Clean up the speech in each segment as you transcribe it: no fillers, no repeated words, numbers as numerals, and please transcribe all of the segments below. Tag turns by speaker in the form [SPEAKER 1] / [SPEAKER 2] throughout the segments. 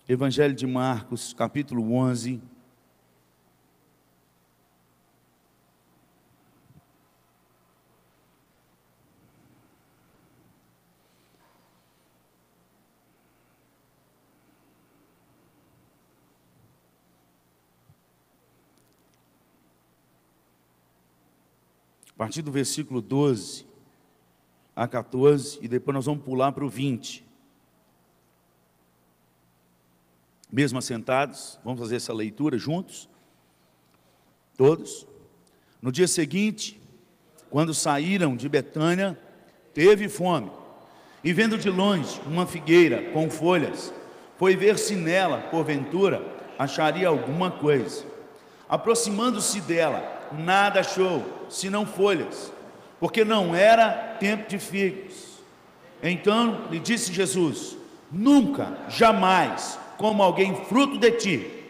[SPEAKER 1] Evangelho de Marcos, capítulo 11. A partir do versículo 12 a 14, e depois nós vamos pular para o 20. Mesmo assentados, vamos fazer essa leitura juntos, todos. No dia seguinte, quando saíram de Betânia, teve fome, e vendo de longe uma figueira com folhas, foi ver se nela, porventura, acharia alguma coisa. Aproximando-se dela, nada achou, senão folhas, porque não era tempo de figos. Então lhe disse Jesus: nunca, jamais coma alguém fruto de ti.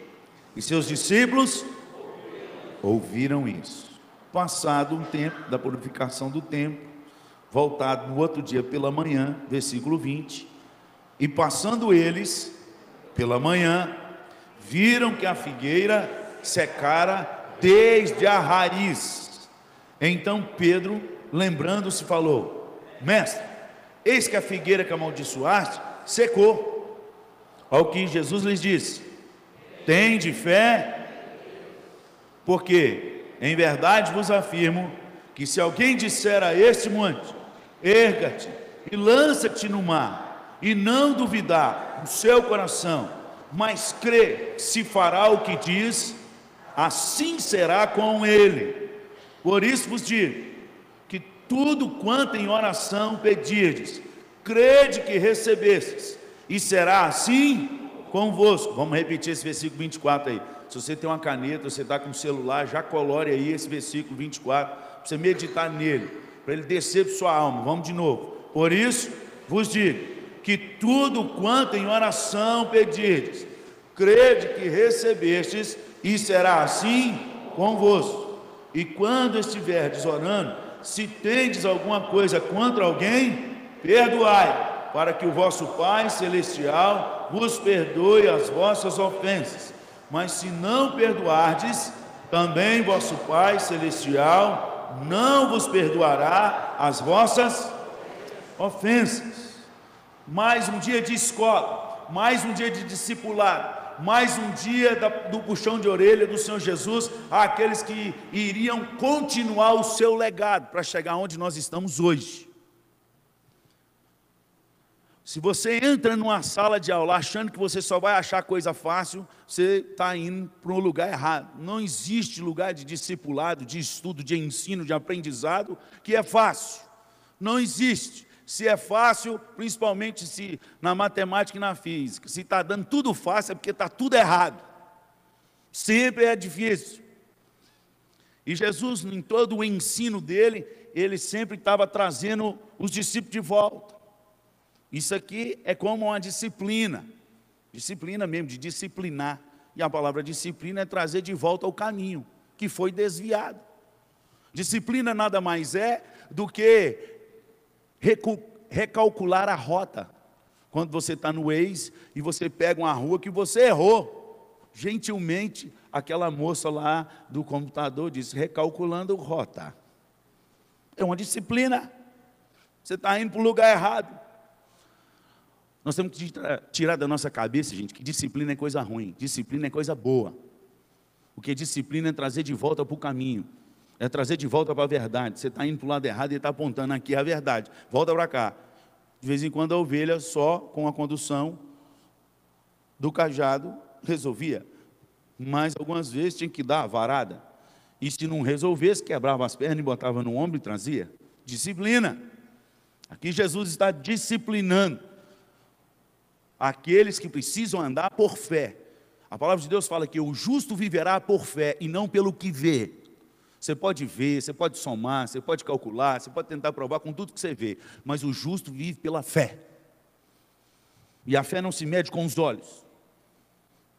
[SPEAKER 1] E seus discípulos ouviram isso. Passado um tempo da purificação do templo, voltado no outro dia pela manhã, versículo 20, e passando eles pela manhã, viram que a figueira secara desde a raiz. Então Pedro, lembrando-se, falou: mestre, eis que a figueira que amaldiçoaste secou. Ao que Jesus lhes disse: tende fé, porque em verdade vos afirmo que se alguém disser a este monte: erga-te e lança-te no mar, e não duvidar no seu coração, mas crê que se fará o que diz, assim será com ele. Por isso vos digo que tudo quanto em oração pedirdes, crede que recebestes, e será assim convosco. Vamos repetir esse versículo 24 aí. Se você tem uma caneta, você está com o celular, já colore aí esse versículo 24, para você meditar nele, para ele descer para sua alma. Vamos de novo. Por isso vos digo que tudo quanto em oração pedirdes, crede que recebestes, e será assim convosco. E quando estiverdes orando, se tendes alguma coisa contra alguém, perdoai, para que o vosso Pai Celestial vos perdoe as vossas ofensas. Mas se não perdoardes, também vosso Pai Celestial não vos perdoará as vossas ofensas. Mais um dia de escola, mais um dia de discipulado, mais um dia do puxão de orelha do Senhor Jesus àqueles que iriam continuar o seu legado para chegar onde nós estamos hoje. Se você entra numa sala de aula achando que você só vai achar coisa fácil, você está indo para um lugar errado. Não existe lugar de discipulado, de estudo, de ensino, de aprendizado que é fácil. Não existe. Se é fácil, principalmente se na matemática e na física, se está dando tudo fácil é porque está tudo errado. Sempre é difícil. E Jesus, em todo o ensino dele, ele sempre estava trazendo os discípulos de volta. Isso aqui é como uma disciplina mesmo, de disciplinar. E a palavra disciplina é trazer de volta ao caminho que foi desviado. Disciplina nada mais é do que recalcular a rota. Quando você está no Waze e você pega uma rua que você errou, gentilmente aquela moça lá do computador disse: recalculando rota. É uma disciplina. Você está indo para o lugar errado. Nós temos que tirar da nossa cabeça, gente, que disciplina é coisa ruim, disciplina é coisa boa. Porque disciplina é trazer de volta para o caminho, é trazer de volta para a verdade. Você está indo para o lado errado e está apontando aqui a verdade, volta para cá. De vez em quando a ovelha só com a condução do cajado resolvia, mas algumas vezes tinha que dar a varada, e se não resolvesse, quebrava as pernas e botava no ombro e trazia. Disciplina. Aqui Jesus está disciplinando aqueles que precisam andar por fé. A palavra de Deus fala que o justo viverá por fé e não pelo que vê. Você pode ver, você pode somar, você pode calcular, você pode tentar provar com tudo que você vê, mas o justo vive pela fé. E a fé não se mede com os olhos,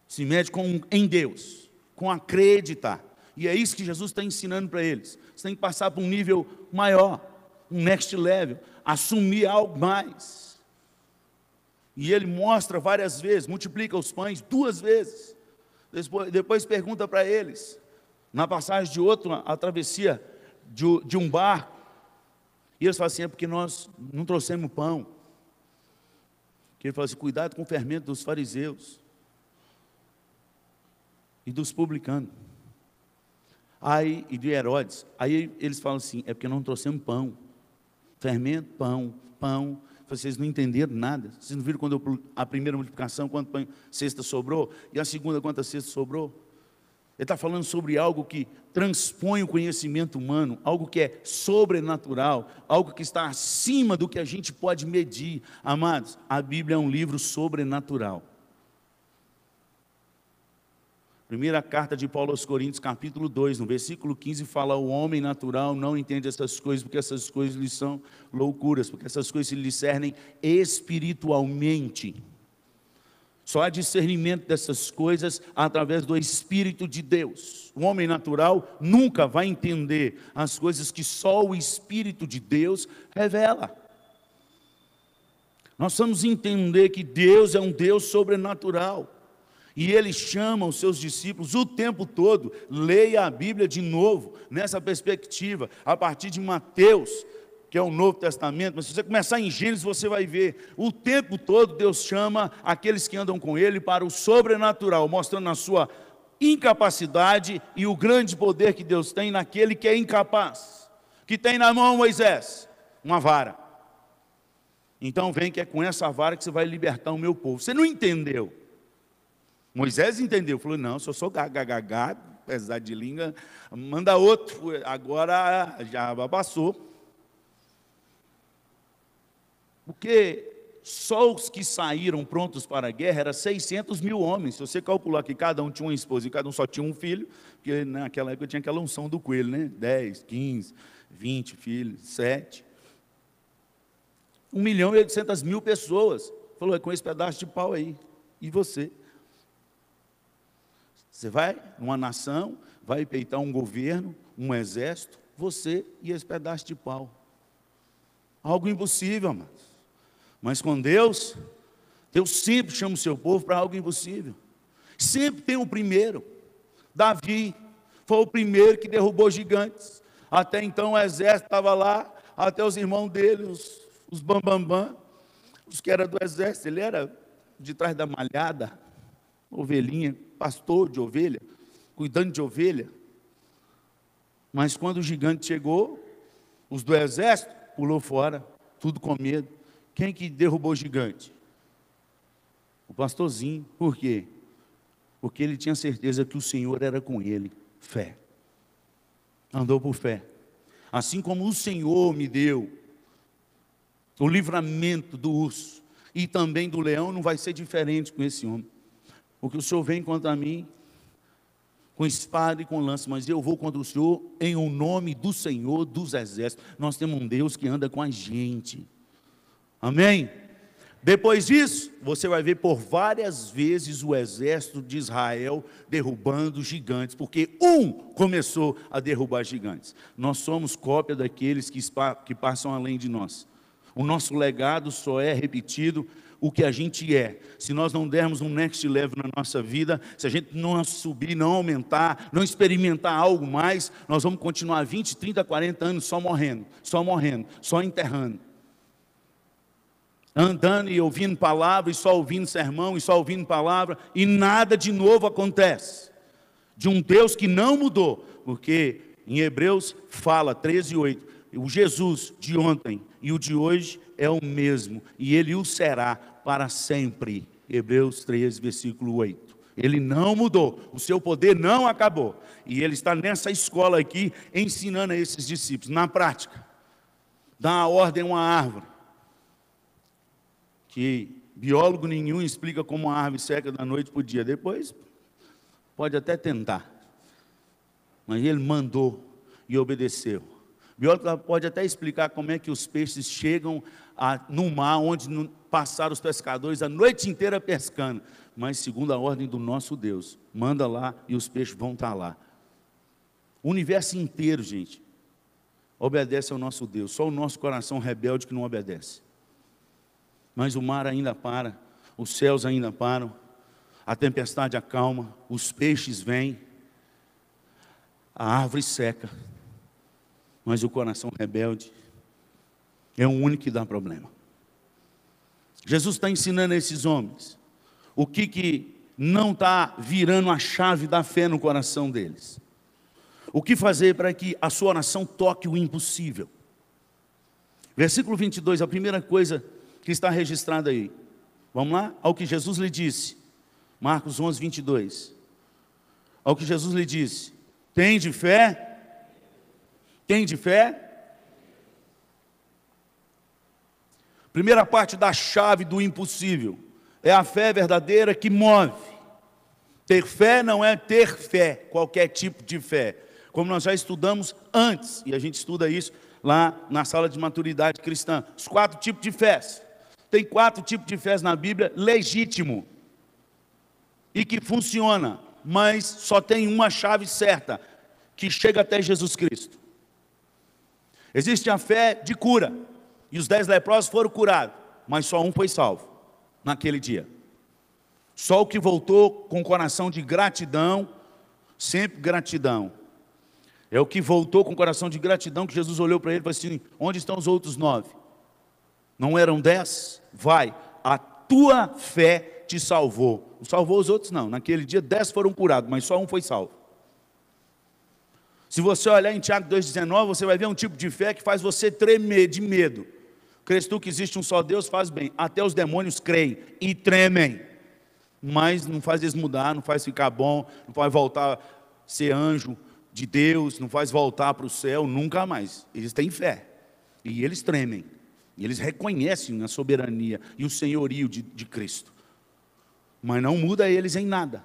[SPEAKER 1] se mede em Deus, com acreditar. E é isso que Jesus está ensinando para eles. Você tem que passar para um nível maior, um next level, assumir algo mais. E ele mostra várias vezes, multiplica os pães 2 vezes. Depois pergunta para eles, na passagem de a travessia de um barco. E eles falam assim, é porque nós não trouxemos pão. Que ele fala assim, cuidado com o fermento dos fariseus e dos publicanos. Aí, e de Herodes. Aí eles falam assim, é porque não trouxemos pão. Fermento, pão. Vocês não entenderam nada. Vocês não viram quando a primeira multiplicação, quanto pão, cesta sobrou? E a segunda, quantas cestas sobrou? Ele está falando sobre algo que transpõe o conhecimento humano, algo que é sobrenatural, algo que está acima do que a gente pode medir. Amados, a Bíblia é um livro sobrenatural. Primeira carta de Paulo aos Coríntios, capítulo 2, no versículo 15, fala: o homem natural não entende essas coisas, porque essas coisas lhe são loucuras, porque essas coisas se lhe discernem espiritualmente. Só há discernimento dessas coisas através do Espírito de Deus. O homem natural nunca vai entender as coisas que só o Espírito de Deus revela. Nós vamos entender que Deus é um Deus sobrenatural. E Ele chama os seus discípulos o tempo todo. Leia a Bíblia de novo, nessa perspectiva, a partir de Mateus, que é o Novo Testamento. Mas se você começar em Gênesis, você vai ver, o tempo todo Deus chama aqueles que andam com Ele para o sobrenatural, mostrando a sua incapacidade e o grande poder que Deus tem naquele que é incapaz, que tem na mão, Moisés, uma vara. Então vem que é com essa vara que você vai libertar o meu povo. Você não entendeu. Moisés entendeu, falou, não, se eu sou gagagagá, apesar de língua, manda outro, agora já passou. Porque só os que saíram prontos para a guerra eram 600 mil homens. Se você calcular que cada um tinha uma esposa e cada um só tinha um filho, porque naquela época tinha aquela unção do coelho, né? 10, 15, 20 filhos, 7. 1.800.000 pessoas. Falou, é com esse pedaço de pau aí. E você? Você vai numa nação, vai peitar um governo, um exército, você e esse pedaço de pau. Algo impossível, amados. Mas com Deus, Deus sempre chama o seu povo para algo impossível. Sempre tem o primeiro. Davi foi o primeiro que derrubou gigantes. Até então o exército estava lá, até os irmãos dele, os bambambam, os que eram do exército. Ele era de trás da malhada, ovelhinha, pastor de ovelha, cuidando de ovelha. Mas quando o gigante chegou, os do exército pulou fora, tudo com medo. Quem que derrubou o gigante? O pastorzinho. Por quê? Porque ele tinha certeza que o Senhor era com ele. Fé. Andou por fé. Assim como o Senhor me deu o livramento do urso e também do leão, não vai ser diferente com esse homem. Porque o Senhor vem contra mim com espada e com lança, mas eu vou contra o Senhor em o nome do Senhor dos exércitos. Nós temos um Deus que anda com a gente. Amém? Depois disso, você vai ver por várias vezes o exército de Israel derrubando gigantes, porque começou a derrubar gigantes. Nós somos cópia daqueles que passam além de nós. O nosso legado só é repetido o que a gente é. Se nós não dermos um next level na nossa vida, se a gente não subir, não aumentar, não experimentar algo mais, nós vamos continuar 20, 30, 40 anos só morrendo, só enterrando. Andando e ouvindo palavra, e só ouvindo sermão, e só ouvindo palavra, e nada de novo acontece. De um Deus que não mudou, porque em Hebreus fala, 13:8, o Jesus de ontem e o de hoje é o mesmo, e Ele o será para sempre. Hebreus 13, versículo 8. Ele não mudou, o seu poder não acabou, e Ele está nessa escola aqui, ensinando a esses discípulos, na prática, dá a ordem a uma árvore, que biólogo nenhum explica como uma árvore seca da noite para o dia. Depois, pode até tentar. Mas ele mandou e obedeceu. Biólogo pode até explicar como é que os peixes chegam no mar, onde passaram os pescadores a noite inteira pescando. Mas segundo a ordem do nosso Deus, manda lá e os peixes vão estar lá. O universo inteiro, gente, obedece ao nosso Deus. Só o nosso coração rebelde que não obedece. Mas o mar ainda para os céus ainda param, a tempestade acalma, os peixes vêm, a árvore seca, mas o coração rebelde é o único que dá problema. Jesus está ensinando a esses homens o que não está virando a chave da fé no coração deles. O que fazer para que a sua oração toque o impossível. Versículo 22, a primeira coisa que está registrada aí. Vamos lá? Ao que Jesus lhe disse. Marcos 11, 22. Ao que Jesus lhe disse. Tem de fé? Tem de fé? Primeira parte da chave do impossível. É a fé verdadeira que move. Ter fé não é ter fé, qualquer tipo de fé. Como nós já estudamos antes, e a gente estuda isso lá na sala de maturidade cristã. Os 4 tipos de fés. Tem 4 tipos de fés na Bíblia, legítimo. E que funciona, mas só tem uma chave certa, que chega até Jesus Cristo. Existe a fé de cura. E os 10 leprosos foram curados, mas só um foi salvo, naquele dia. Só o que voltou com coração de gratidão, sempre gratidão. É o que voltou com coração de gratidão, que Jesus olhou para ele e falou assim: onde estão os outros 9? Não eram 10? Vai, a tua fé te salvou. Não salvou os outros não, naquele dia 10 foram curados, mas só um foi salvo. Se você olhar em Tiago 2,19, você vai ver um tipo de fé que faz você tremer de medo. Crês tu que existe um só Deus, faz bem. Até os demônios creem e tremem. Mas não faz eles mudar, não faz ficar bom, não faz voltar a ser anjo de Deus, não faz voltar para o céu, nunca mais. Eles têm fé. E eles tremem. E eles reconhecem a soberania e o senhorio de Cristo. Mas não muda eles em nada.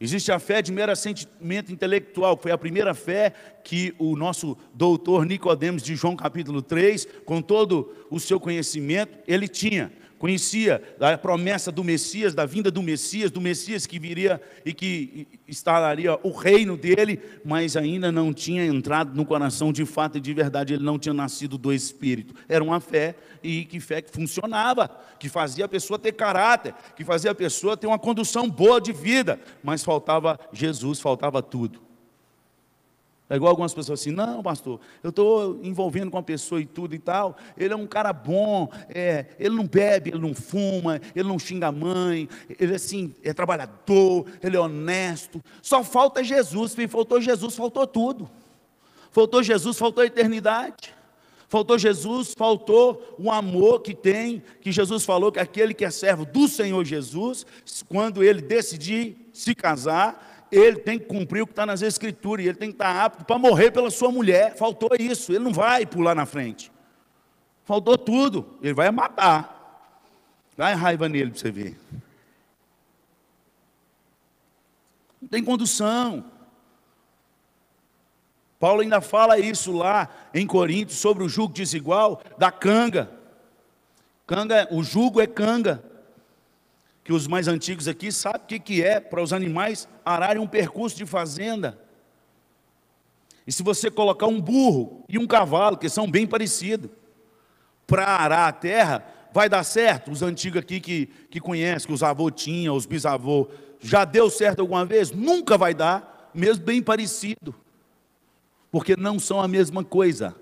[SPEAKER 1] Existe a fé de mero assentimento intelectual, que foi a primeira fé que o nosso doutor Nicodemos, de João capítulo 3, com todo o seu conhecimento, ele tinha. Conhecia a promessa do Messias, da vinda do Messias que viria e que instalaria o reino dele, mas ainda não tinha entrado no coração de fato e de verdade, ele não tinha nascido do Espírito. Era uma fé, e que fé que funcionava, que fazia a pessoa ter caráter, que fazia a pessoa ter uma condução boa de vida, mas faltava Jesus, faltava tudo. É igual algumas pessoas assim: não, pastor, eu estou envolvendo com a pessoa e tudo e tal, ele é um cara bom, ele não bebe, ele não fuma, ele não xinga a mãe, ele assim, é trabalhador, ele é honesto, só falta Jesus. Faltou Jesus, faltou tudo. Faltou Jesus, faltou a eternidade. Faltou Jesus, faltou o amor que tem, que Jesus falou que aquele que é servo do Senhor Jesus, quando ele decidir se casar, ele tem que cumprir o que está nas Escrituras, e ele tem que estar apto para morrer pela sua mulher. Faltou isso, ele não vai pular na frente. Faltou tudo, ele vai matar. Dá raiva nele para você ver. Não tem condução. Paulo ainda fala isso lá em Coríntios, sobre o jugo desigual da canga. O jugo é canga. Que os mais antigos aqui sabem o que é para os animais ararem um percurso de fazenda. E se você colocar um burro e um cavalo, que são bem parecidos, para arar a terra, vai dar certo? Os antigos aqui que conhecem, que os avôs tinham, os bisavôs, já deu certo alguma vez? Nunca vai dar, mesmo bem parecido, porque não são a mesma coisa.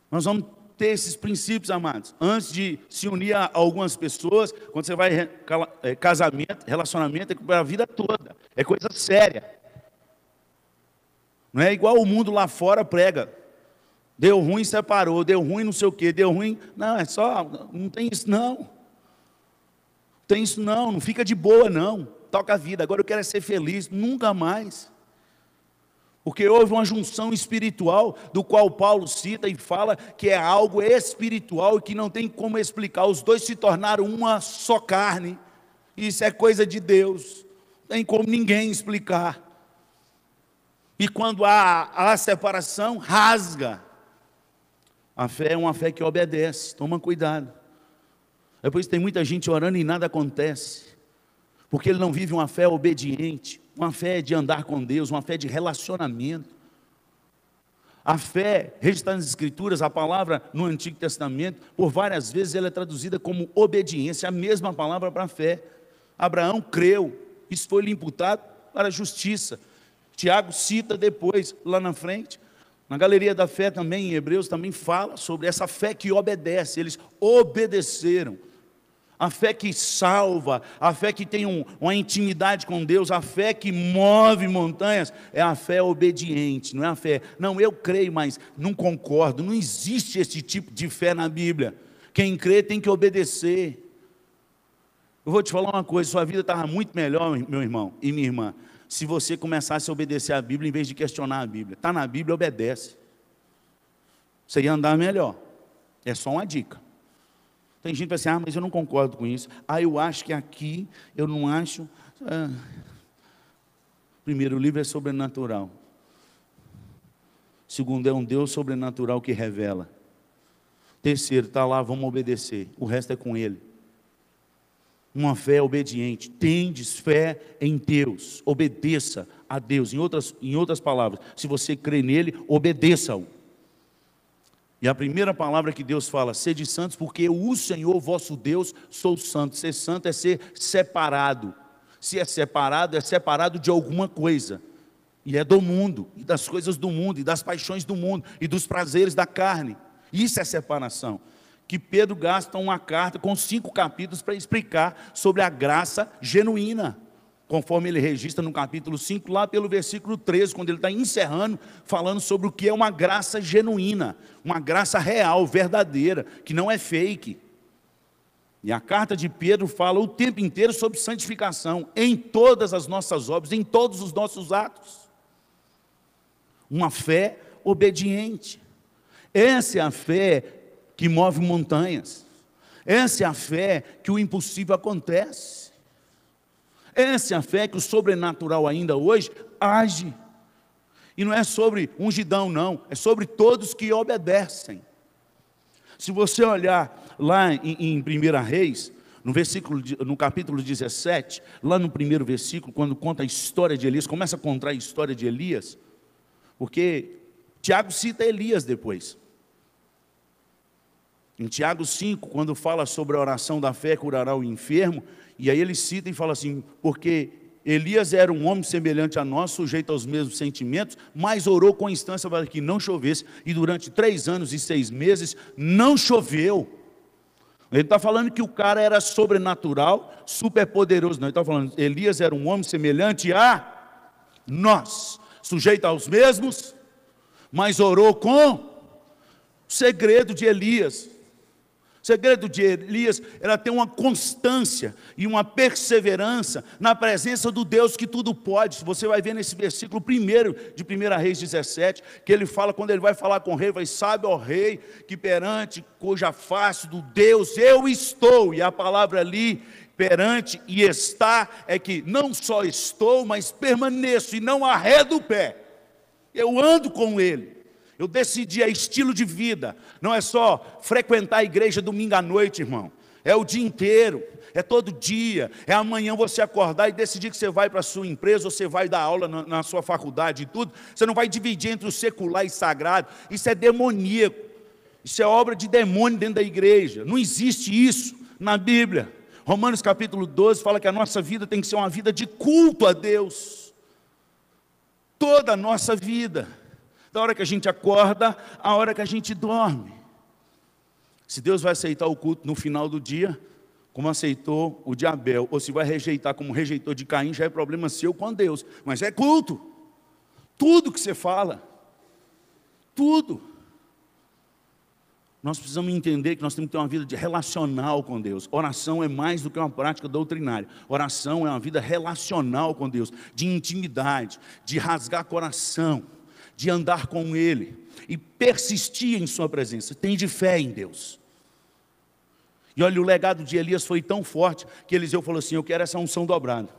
[SPEAKER 1] Nós vamos ter esses princípios, amados, antes de se unir a algumas pessoas. Quando você vai casamento, relacionamento, é para a vida toda, é coisa séria. Não é igual o mundo lá fora prega: deu ruim, separou, deu ruim, não sei o que, deu ruim. Não, é só, não tem isso não. Não tem isso não, não fica de boa não. Toca a vida, agora eu quero ser feliz. Nunca mais. Porque houve uma junção espiritual, do qual Paulo cita e fala que é algo espiritual e que não tem como explicar. Os dois se tornaram uma só carne. Isso é coisa de Deus. Não tem como ninguém explicar. E quando há a separação, rasga. A fé é uma fé que obedece. Toma cuidado. Depois tem muita gente orando e nada acontece. Porque ele não vive uma fé obediente. Uma fé de andar com Deus, uma fé de relacionamento. A fé, registrada nas Escrituras, a palavra no Antigo Testamento, por várias vezes ela é traduzida como obediência, a mesma palavra para fé. Abraão creu, isso foi lhe imputado para a justiça. Tiago cita depois, lá na frente, na galeria da fé também, em Hebreus, também fala sobre essa fé que obedece, eles obedeceram. A fé que salva, a fé que tem uma intimidade com Deus, a fé que move montanhas, é a fé obediente, não é a fé, não, eu creio, mas não concordo, não existe esse tipo de fé na Bíblia. Quem crê tem que obedecer. Eu vou te falar uma coisa, sua vida estava muito melhor, meu irmão e minha irmã, se você começasse a obedecer a Bíblia em vez de questionar a Bíblia. Está na Bíblia, obedece. Você ia andar melhor. É só uma dica. Tem gente que vai assim, mas eu não concordo com isso. Eu acho que aqui, eu não acho. Primeiro, o livro é sobrenatural. Segundo, é um Deus sobrenatural que revela. Terceiro, está lá, vamos obedecer. O resto é com Ele. Uma fé obediente. Tendes fé em Deus. Obedeça a Deus. Em outras palavras, se você crê nele, obedeça-o. E a primeira palavra que Deus fala, sede santos, porque o Senhor vosso Deus sou santo. Ser santo é ser separado. Se é separado de alguma coisa. E é do mundo, e das coisas do mundo, e das paixões do mundo, e dos prazeres da carne. Isso é separação. Que Pedro gasta uma carta com 5 capítulos para explicar sobre a graça genuína. Conforme ele registra no capítulo 5, lá pelo versículo 13, quando ele está encerrando, falando sobre o que é uma graça genuína, uma graça real, verdadeira, que não é fake. E a carta de Pedro fala o tempo inteiro sobre santificação, em todas as nossas obras, em todos os nossos atos. Uma fé obediente. Essa é a fé que move montanhas. Essa é a fé que o impossível acontece. Essa é a fé que o sobrenatural ainda hoje age. E não é sobre ungidão, não. É sobre todos que obedecem. Se você olhar lá em 1 Reis, no capítulo 17, lá no primeiro versículo, quando conta a história de Elias, começa a contar a história de Elias, porque Tiago cita Elias depois. Em Tiago 5, quando fala sobre a oração da fé curará o enfermo, e aí ele cita e fala assim, porque Elias era um homem semelhante a nós, sujeito aos mesmos sentimentos, mas orou com instância para que não chovesse, e durante 3 anos e 6 meses não choveu. Ele está falando que o cara era sobrenatural, superpoderoso, não, ele está falando, Elias era um homem semelhante a nós, sujeito aos mesmos, mas orou com o segredo de Elias. O segredo de Elias era ter uma constância e uma perseverança na presença do Deus que tudo pode. Você vai ver nesse versículo primeiro de 1 Reis 17, que ele fala, quando ele vai falar com o rei, vai, sabe, ó rei, que perante cuja face do Deus eu estou. E a palavra ali, perante e está, é que não só estou, mas permaneço e não arredo o pé. Eu ando com ele. Eu decidi, é estilo de vida, não é só frequentar a igreja domingo à noite, irmão, é o dia inteiro, é todo dia, é amanhã você acordar e decidir que você vai para a sua empresa, ou você vai dar aula na sua faculdade e tudo, você não vai dividir entre o secular e sagrado, isso é demoníaco, isso é obra de demônio dentro da igreja, não existe isso na Bíblia. Romanos capítulo 12 fala que a nossa vida tem que ser uma vida de culto a Deus, toda a nossa vida, da hora que a gente acorda, a hora que a gente dorme. Se Deus vai aceitar o culto no final do dia, como aceitou o de Abel, ou se vai rejeitar como rejeitou de Caim, já é problema seu com Deus, mas é culto, tudo que você fala, tudo. Nós precisamos entender que nós temos que ter uma vida relacional com Deus. Oração é mais do que uma prática doutrinária. Oração é uma vida relacional com Deus, de intimidade, de rasgar coração, de andar com Ele e persistir em sua presença. Tem de fé em Deus. E olha, o legado de Elias foi tão forte que Eliseu falou assim, eu quero essa unção dobrada.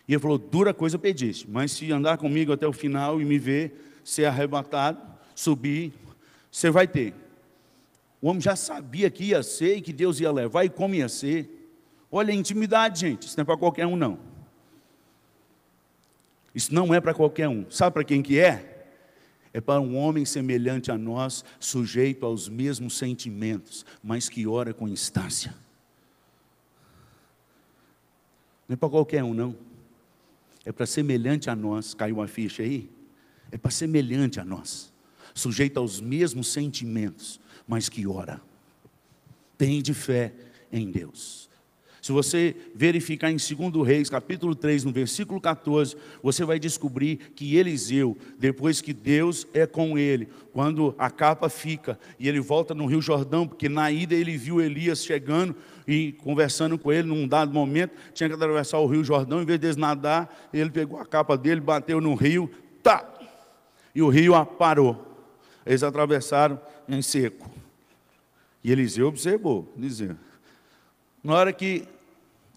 [SPEAKER 1] E ele falou, dura coisa pediste, mas se andar comigo até o final e me ver ser arrebatado, subir, você vai ter. O homem já sabia que ia ser e que Deus ia levar e como ia ser. Olha a intimidade, gente, isso não é para qualquer um não. Isso não é para qualquer um. Sabe para quem que é? É para um homem semelhante a nós, sujeito aos mesmos sentimentos, mas que ora com instância. Não é para qualquer um, não. É para semelhante a nós. Caiu uma ficha aí? É para semelhante a nós, sujeito aos mesmos sentimentos, mas que ora. Tem de fé em Deus. Se você verificar em 2 Reis, capítulo 3, no versículo 14, você vai descobrir que Eliseu, depois que Deus é com ele, quando a capa fica, e ele volta no Rio Jordão, porque na ida ele viu Elias chegando e conversando com ele, num dado momento, tinha que atravessar o Rio Jordão, em vez de nadar, ele pegou a capa dele, bateu no rio, tá! E o rio parou. Eles atravessaram em seco. E Eliseu observou, dizendo, na hora que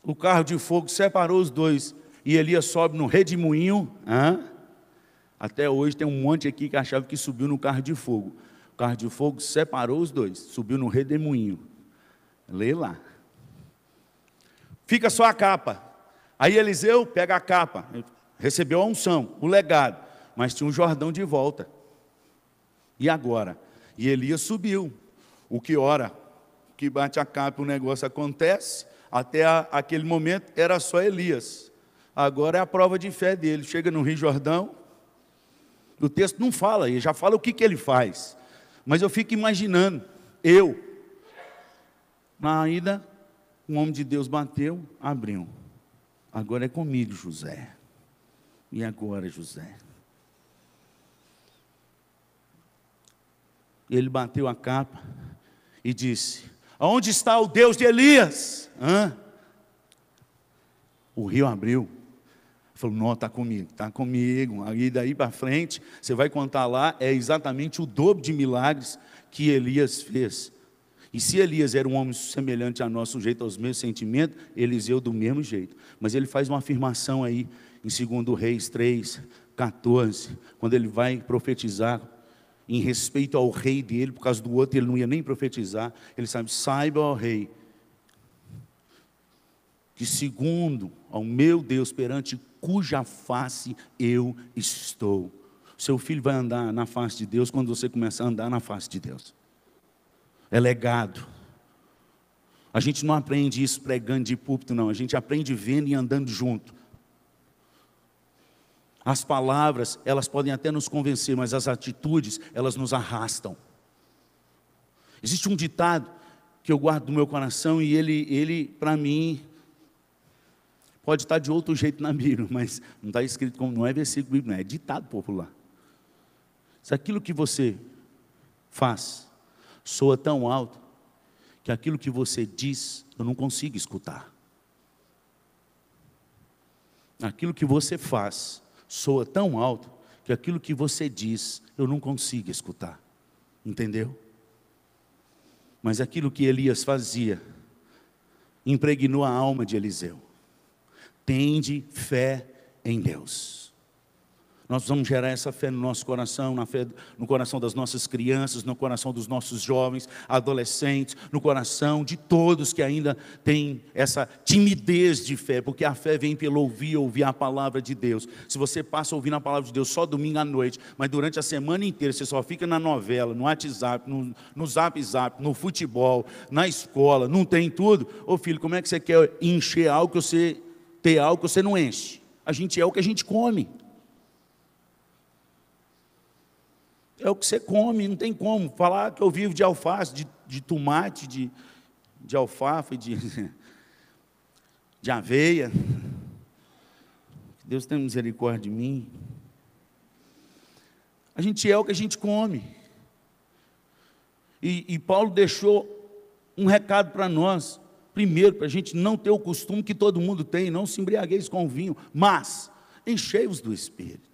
[SPEAKER 1] o carro de fogo separou os dois, e Elias sobe no redemoinho, até hoje tem um monte aqui que achava que subiu no carro de fogo. O carro de fogo separou os dois, subiu no redemoinho. Lê lá. Fica só a capa. Aí Eliseu pega a capa, recebeu a unção, o legado, mas tinha um Jordão de volta. E agora? E Elias subiu. O que ora, que bate a capa, o negócio acontece. Até aquele momento era só Elias. Agora é a prova de fé dele. Chega no Rio Jordão. O texto não fala, ele já fala o que ele faz. Mas eu fico imaginando, na ida, um homem de Deus bateu, abriu. Agora é comigo, José. E agora, José? Ele bateu a capa e disse, aonde está o Deus de Elias? O rio abriu. Falou, não, está comigo. Aí daí para frente, você vai contar lá, é exatamente o dobro de milagres que Elias fez. E se Elias era um homem semelhante a nós, sujeito aos mesmos sentimentos, Eliseu do mesmo jeito. Mas ele faz uma afirmação aí, em 2 Reis 3, 14, quando ele vai profetizar, em respeito ao rei dele, por causa do outro ele não ia nem profetizar, ele sabe, saiba, ó rei, que segundo ao meu Deus, perante cuja face eu estou. Seu filho vai andar na face de Deus quando você começar a andar na face de Deus. É legado. A gente não aprende isso pregando de púlpito, não. A gente aprende vendo e andando junto. As palavras, elas podem até nos convencer, mas as atitudes, elas nos arrastam. Existe um ditado que eu guardo no meu coração e ele para mim, pode estar de outro jeito na Bíblia, mas não está escrito como, não é versículo bíblico, não, é ditado popular. Se aquilo que você faz soa tão alto, que aquilo que você diz, eu não consigo escutar. Aquilo que você faz soa tão alto, que aquilo que você diz, eu não consigo escutar. Entendeu? Mas aquilo que Elias fazia, impregnou a alma de Eliseu. Tende fé em Deus. Nós vamos gerar essa fé no nosso coração, no coração das nossas crianças, no coração dos nossos jovens, adolescentes, no coração de todos que ainda têm essa timidez de fé, porque a fé vem pelo ouvir a palavra de Deus. Se você passa ouvindo a palavra de Deus só domingo à noite, mas durante a semana inteira você só fica na novela, no WhatsApp, no Zap, no futebol, na escola, não tem tudo, ô filho, como é que você quer encher algo que você ter algo que você não enche? A gente é o que a gente come. É o que você come, não tem como. Falar que eu vivo de alface, de tomate, de alfafa, de aveia. Que Deus tenha misericórdia de mim. A gente é o que a gente come. E Paulo deixou um recado para nós. Primeiro, para a gente não ter o costume que todo mundo tem, não se embriagueis com vinho, mas enchei-vos do Espírito.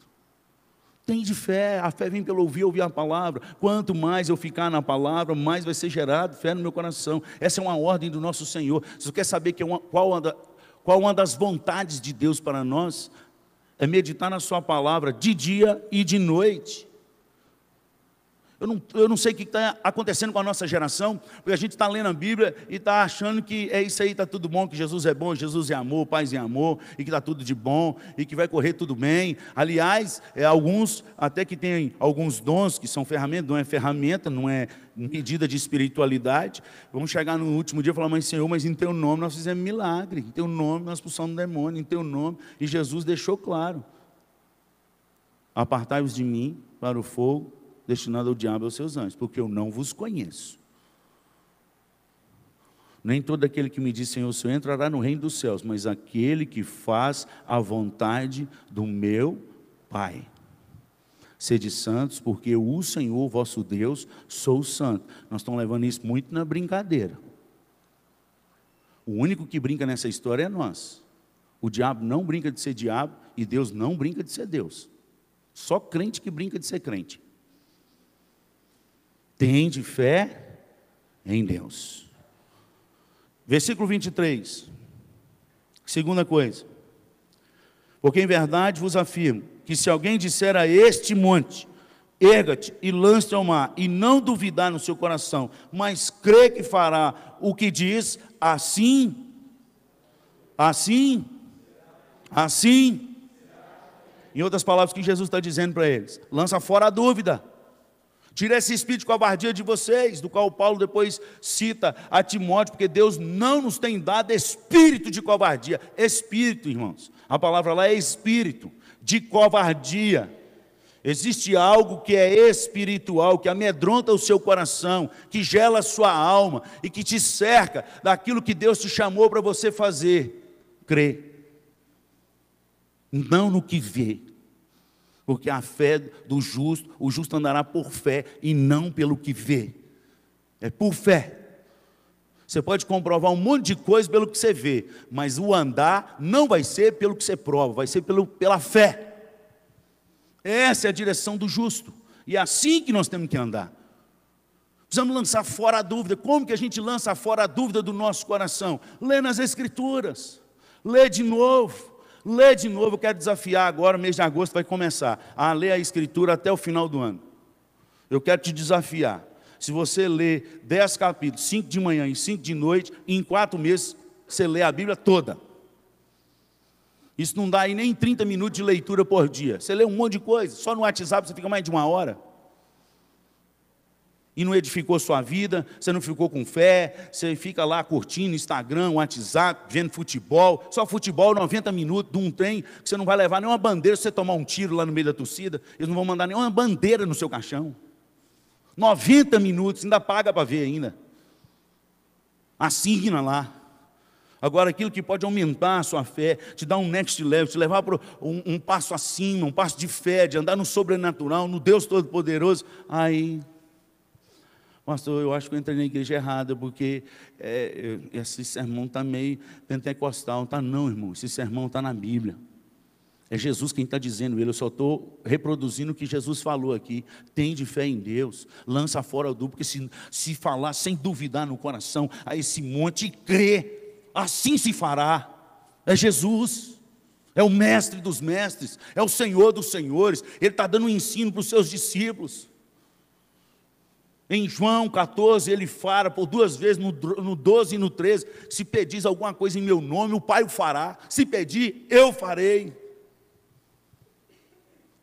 [SPEAKER 1] Tem de fé, a fé vem pelo ouvir a palavra. Quanto mais eu ficar na palavra, mais vai ser gerado fé no meu coração. Essa é uma ordem do nosso Senhor. Se você quer saber qual uma das vontades de Deus para nós, é meditar na sua palavra de dia e de noite. Eu não sei o que está acontecendo com a nossa geração, porque a gente está lendo a Bíblia e está achando que é isso aí, está tudo bom, que Jesus é bom, Jesus é amor, paz em amor, e que está tudo de bom, e que vai correr tudo bem. Aliás, alguns até que têm alguns dons que são ferramenta, não é medida de espiritualidade. Vamos chegar no último dia e falar, mas Senhor, mas em Teu nome nós fizemos milagre, em Teu nome nós expulsamos demônio, em Teu nome, e Jesus deixou claro, apartai-vos de mim para o fogo, destinado ao diabo e aos seus anjos, porque eu não vos conheço. Nem todo aquele que me diz Senhor, Senhor, entrará no reino dos céus, mas aquele que faz a vontade do meu Pai. Sede santos, porque o Senhor, vosso Deus, sou santo. Nós estamos levando isso muito na brincadeira. O único que brinca nessa história é nós. O diabo não brinca de ser diabo e Deus não brinca de ser Deus. Só crente que brinca de ser crente. Tende fé em Deus. Versículo 23. Segunda coisa. Porque em verdade vos afirmo, que se alguém disser a este monte, erga-te e lance-te ao mar, e não duvidar no seu coração, mas crê que fará o que diz, assim. Em outras palavras, o que Jesus está dizendo para eles? Lança fora a dúvida. Tira esse espírito de covardia de vocês, do qual Paulo depois cita a Timóteo, porque Deus não nos tem dado espírito de covardia. Espírito, irmãos. A palavra lá é espírito de covardia. Existe algo que é espiritual, que amedronta o seu coração, que gela a sua alma e que te cerca daquilo que Deus te chamou para você fazer. Crê. Não no que vê. Porque a fé do justo, o justo andará por fé e não pelo que vê. É por fé. Você pode comprovar um monte de coisa pelo que você vê, mas o andar não vai ser pelo que você prova, vai ser pela fé. Essa é a direção do justo. E é assim que nós temos que andar. Precisamos lançar fora a dúvida. Como que a gente lança fora a dúvida do nosso coração? Lê nas Escrituras. Lê de novo. Lê de novo, eu quero desafiar agora, mês de agosto vai começar, a ler a Escritura até o final do ano. Eu quero te desafiar. Se você ler 10 capítulos, 5 de manhã e 5 de noite, em 4 meses, você lê a Bíblia toda. Isso não dá aí nem 30 minutos de leitura por dia. Você lê um monte de coisa, só no WhatsApp você fica mais de 1 hora. E não edificou sua vida, você não ficou com fé, você fica lá curtindo Instagram, WhatsApp, vendo futebol, só futebol 90 minutos de um trem, que você não vai levar nenhuma bandeira se você tomar um tiro lá no meio da torcida, eles não vão mandar nenhuma bandeira no seu caixão. 90 minutos, ainda paga para ver ainda. Assina lá. Agora, aquilo que pode aumentar a sua fé, te dar um next level, te levar para um passo acima, um passo de fé, de andar no sobrenatural, no Deus Todo-Poderoso, aí... Pastor, eu acho que eu entrei na igreja errada, porque esse sermão está meio pentecostal. Tá não, irmão, esse sermão está na Bíblia. É Jesus quem está dizendo ele, eu só estou reproduzindo o que Jesus falou aqui. Tem de fé em Deus, lança fora o dúvida, porque se falar sem duvidar no coração, a esse monte, crê, assim se fará. É Jesus, é o mestre dos mestres, é o Senhor dos senhores, Ele está dando um ensino para os seus discípulos. Em João 14, ele fala por 2 vezes, no 12 e no 13, se pedis alguma coisa em meu nome, o Pai o fará. Se pedir, eu farei.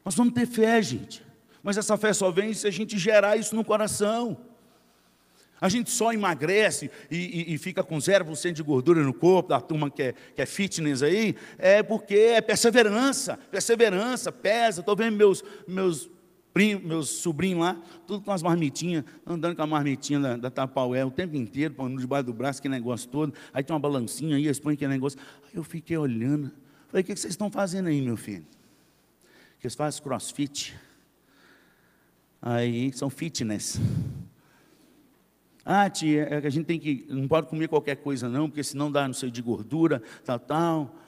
[SPEAKER 1] Nós vamos ter fé, gente. Mas essa fé só vem se a gente gerar isso no coração. A gente só emagrece e fica com 0% de gordura no corpo, da turma que é fitness aí, porque é perseverança, pesa. Estou vendo meus sobrinhos lá, tudo com as marmitinhas, andando com a marmitinha da Tapaué o tempo inteiro, pondo debaixo do braço, aquele negócio todo, aí tem uma balancinha aí, eles põem aquele negócio, aí eu fiquei olhando, falei, o que vocês estão fazendo aí, meu filho? Que eles fazem crossfit, aí são fitness. Ah, tia, a gente não pode comer qualquer coisa não, porque senão dá, não sei, de gordura, tal.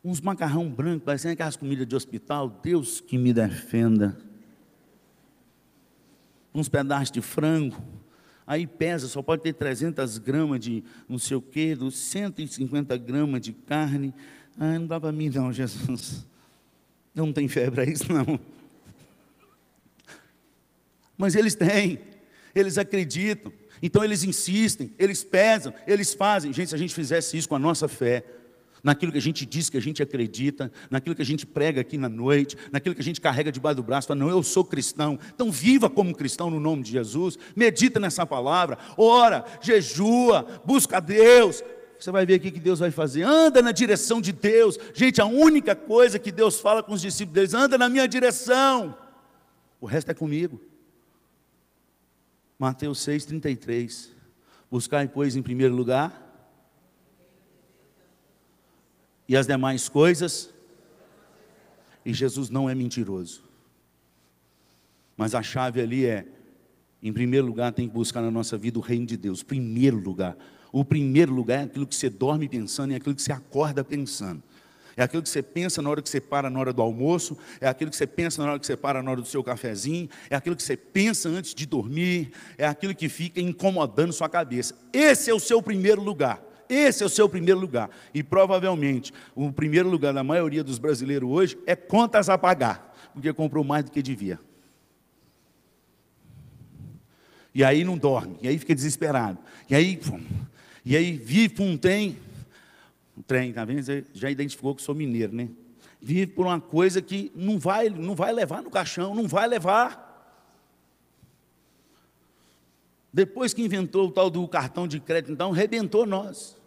[SPEAKER 1] Uns macarrão branco, parecendo aquelas comidas de hospital, Deus que me defenda. Uns pedaços de frango, aí pesa, só pode ter 300 gramas de não sei o quê, 150 gramas de carne. Ah, não dá para mim não, Jesus. Eu não tenho fé para isso não. Mas eles têm, eles acreditam, então eles insistem, eles pesam, eles fazem. Gente, se a gente fizesse isso com a nossa fé, naquilo que a gente diz que a gente acredita, naquilo que a gente prega aqui na noite, naquilo que a gente carrega debaixo do braço, fala, não, eu sou cristão, então viva como cristão no nome de Jesus, medita nessa palavra, ora, jejua, busca a Deus, você vai ver aqui que Deus vai fazer, anda na direção de Deus. Gente, a única coisa que Deus fala com os discípulos deles, anda na minha direção, o resto é comigo. Mateus 6,33, buscai, pois, em primeiro lugar, e as demais coisas, e Jesus não é mentiroso, mas a chave ali é, em primeiro lugar tem que buscar na nossa vida o reino de Deus, primeiro lugar. O primeiro lugar é aquilo que você dorme pensando, é aquilo que você acorda pensando, é aquilo que você pensa na hora que você para na hora do almoço, é aquilo que você pensa na hora que você para na hora do seu cafezinho, é aquilo que você pensa antes de dormir, é aquilo que fica incomodando sua cabeça. Esse é o seu primeiro lugar, esse é o seu primeiro lugar, e provavelmente o primeiro lugar da maioria dos brasileiros hoje é contas a pagar, porque comprou mais do que devia, e aí não dorme, e aí fica desesperado, e aí vive por um trem, tá vendo? Você já identificou que sou mineiro, né? Vive por uma coisa que não vai levar no caixão, não vai levar. Depois que inventou o tal do cartão de crédito, então, arrebentou nós.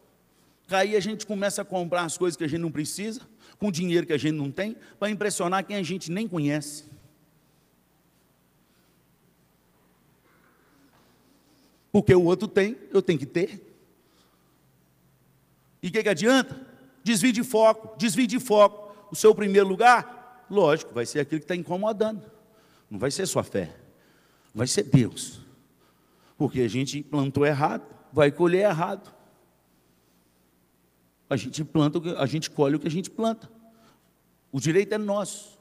[SPEAKER 1] Aí a gente começa a comprar as coisas que a gente não precisa, com dinheiro que a gente não tem, para impressionar quem a gente nem conhece. Porque o outro tem, eu tenho que ter. E o que adianta? Desvie de foco, desvie de foco. O seu primeiro lugar, lógico, vai ser aquilo que está incomodando. Não vai ser sua fé, vai ser Deus. Porque a gente plantou errado, vai colher errado. A gente planta, a gente colhe o que a gente planta. O direito é nosso,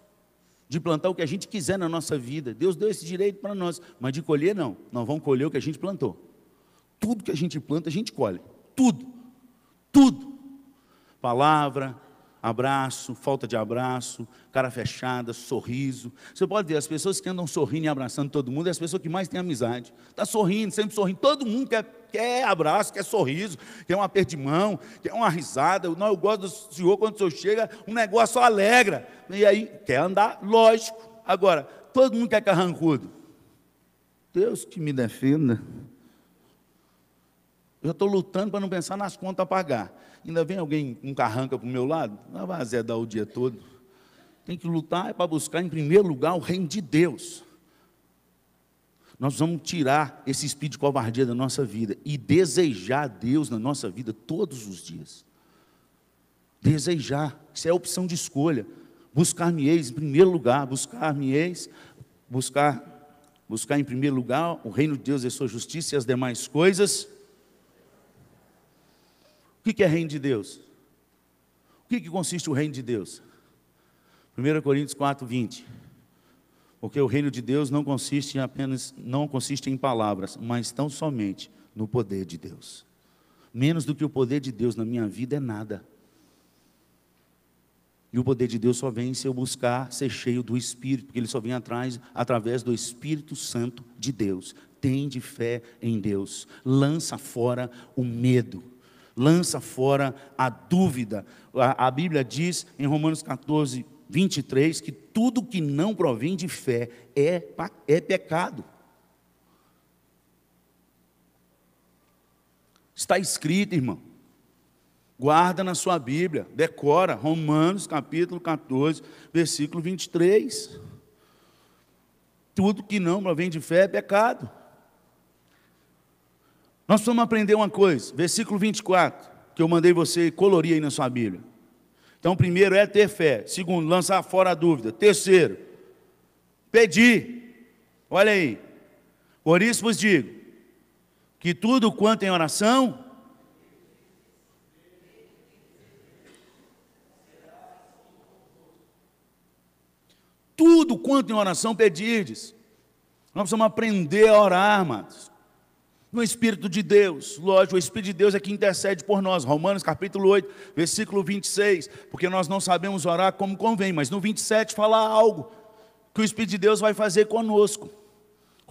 [SPEAKER 1] de plantar o que a gente quiser na nossa vida. Deus deu esse direito para nós, mas de colher não. Nós vamos colher o que a gente plantou. Tudo que a gente planta, a gente colhe. Tudo. Palavra, abraço, falta de abraço, cara fechada, sorriso. Você pode ver, as pessoas que andam sorrindo e abraçando todo mundo, é as pessoas que mais têm amizade. Está sorrindo, sempre sorrindo. Todo mundo quer abraço, quer sorriso, quer um aperto de mão, quer uma risada. Eu gosto do senhor, quando o senhor chega, um negócio alegra. E aí, quer andar, lógico. Agora, todo mundo quer carrancudo. Deus que me defenda. Eu estou lutando para não pensar nas contas a pagar. Ainda vem alguém com carranca para o meu lado? Não vai azedar o dia todo. Tem que lutar para buscar em primeiro lugar o reino de Deus. Nós vamos tirar esse espírito de covardia da nossa vida e desejar Deus na nossa vida todos os dias. Desejar, isso é opção de escolha. Buscar-me-eis em primeiro lugar, buscar em primeiro lugar o reino de Deus e a sua justiça e as demais coisas. O que é reino de Deus? O que consiste o reino de Deus? 1 Coríntios 4:20. Porque o reino de Deus não consiste em palavras, mas tão somente no poder de Deus. Menos do que o poder de Deus na minha vida é nada. E o poder de Deus só vem se eu buscar ser cheio do Espírito, porque ele só vem através do Espírito Santo de Deus. Tende fé em Deus. Lança fora o medo. Lança fora a dúvida. A Bíblia diz em Romanos 14:23 que tudo que não provém de fé é pecado. Está escrito, irmão. Guarda na sua Bíblia, decora, Romanos capítulo 14, versículo 23. Tudo que não provém de fé é pecado. Nós precisamos aprender uma coisa, versículo 24, que eu mandei você colorir aí na sua Bíblia. Então, primeiro é ter fé. Segundo, lançar fora a dúvida. Terceiro, pedir. Olha aí. Por isso vos digo, que tudo quanto em oração, tudo quanto em oração pedirdes. Nós precisamos aprender a orar, amados. No Espírito de Deus, lógico, o Espírito de Deus é que intercede por nós. Romanos capítulo 8, versículo 26, porque nós não sabemos orar como convém, mas no 27 fala algo que o Espírito de Deus vai fazer conosco.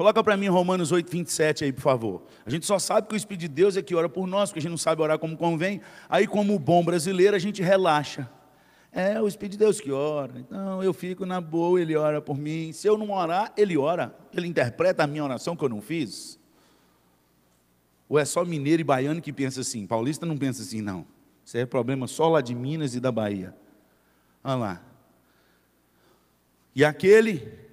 [SPEAKER 1] Coloca para mim Romanos 8, 27 aí, por favor. A gente só sabe que o Espírito de Deus é que ora por nós, porque a gente não sabe orar como convém. Aí, como bom brasileiro, a gente relaxa. É o Espírito de Deus que ora. Então, eu fico na boa, ele ora por mim. Se eu não orar, ele ora. Ele interpreta a minha oração que eu não fiz. Ou é só mineiro e baiano que pensa assim? Paulista não pensa assim, não. Isso é problema só lá de Minas e da Bahia. Olha lá. E aquele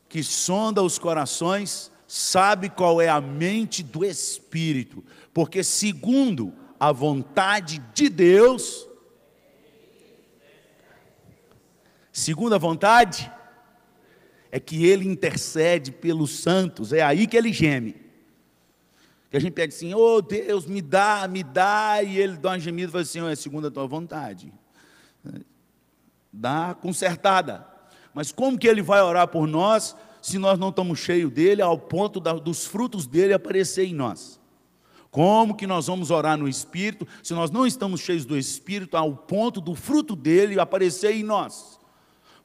[SPEAKER 1] que sonda os corações sabe qual é a mente do Espírito, porque segundo a vontade de Deus, segundo a vontade, é que ele intercede pelos santos, é aí que ele geme. Que a gente pede assim, oh Deus, me dá, e ele dá uma gemida e fala assim, oh, é segundo a tua vontade. Dá consertada. Mas como que ele vai orar por nós, se nós não estamos cheios dele, ao ponto dos frutos dele aparecer em nós? Como que nós vamos orar no Espírito, se nós não estamos cheios do Espírito, ao ponto do fruto dele aparecer em nós?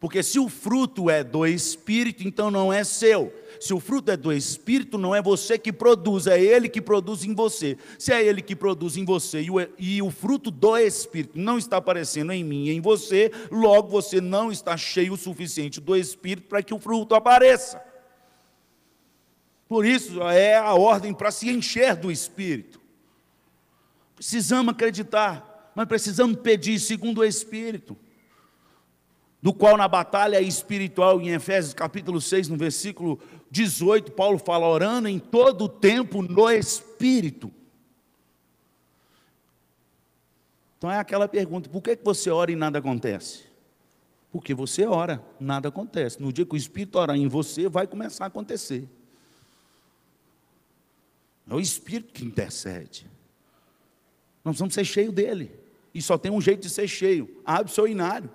[SPEAKER 1] Porque se o fruto é do Espírito, então não é seu. Se o fruto é do Espírito, não é você que produz, é ele que produz em você. Se é ele que produz em você e o fruto do Espírito não está aparecendo em mim e em você, logo você não está cheio o suficiente do Espírito para que o fruto apareça. Por isso é a ordem para se encher do Espírito. Precisamos acreditar, mas precisamos pedir segundo o Espírito, do qual na batalha espiritual, em Efésios capítulo 6, no versículo 18, Paulo fala, orando em todo o tempo no Espírito. Então é aquela pergunta, por que você ora e nada acontece? Porque você ora, nada acontece. No dia que o Espírito orar em você, vai começar a acontecer. É o Espírito que intercede. Nós vamos ser cheios dele. E só tem um jeito de ser cheio, abre o seu inário.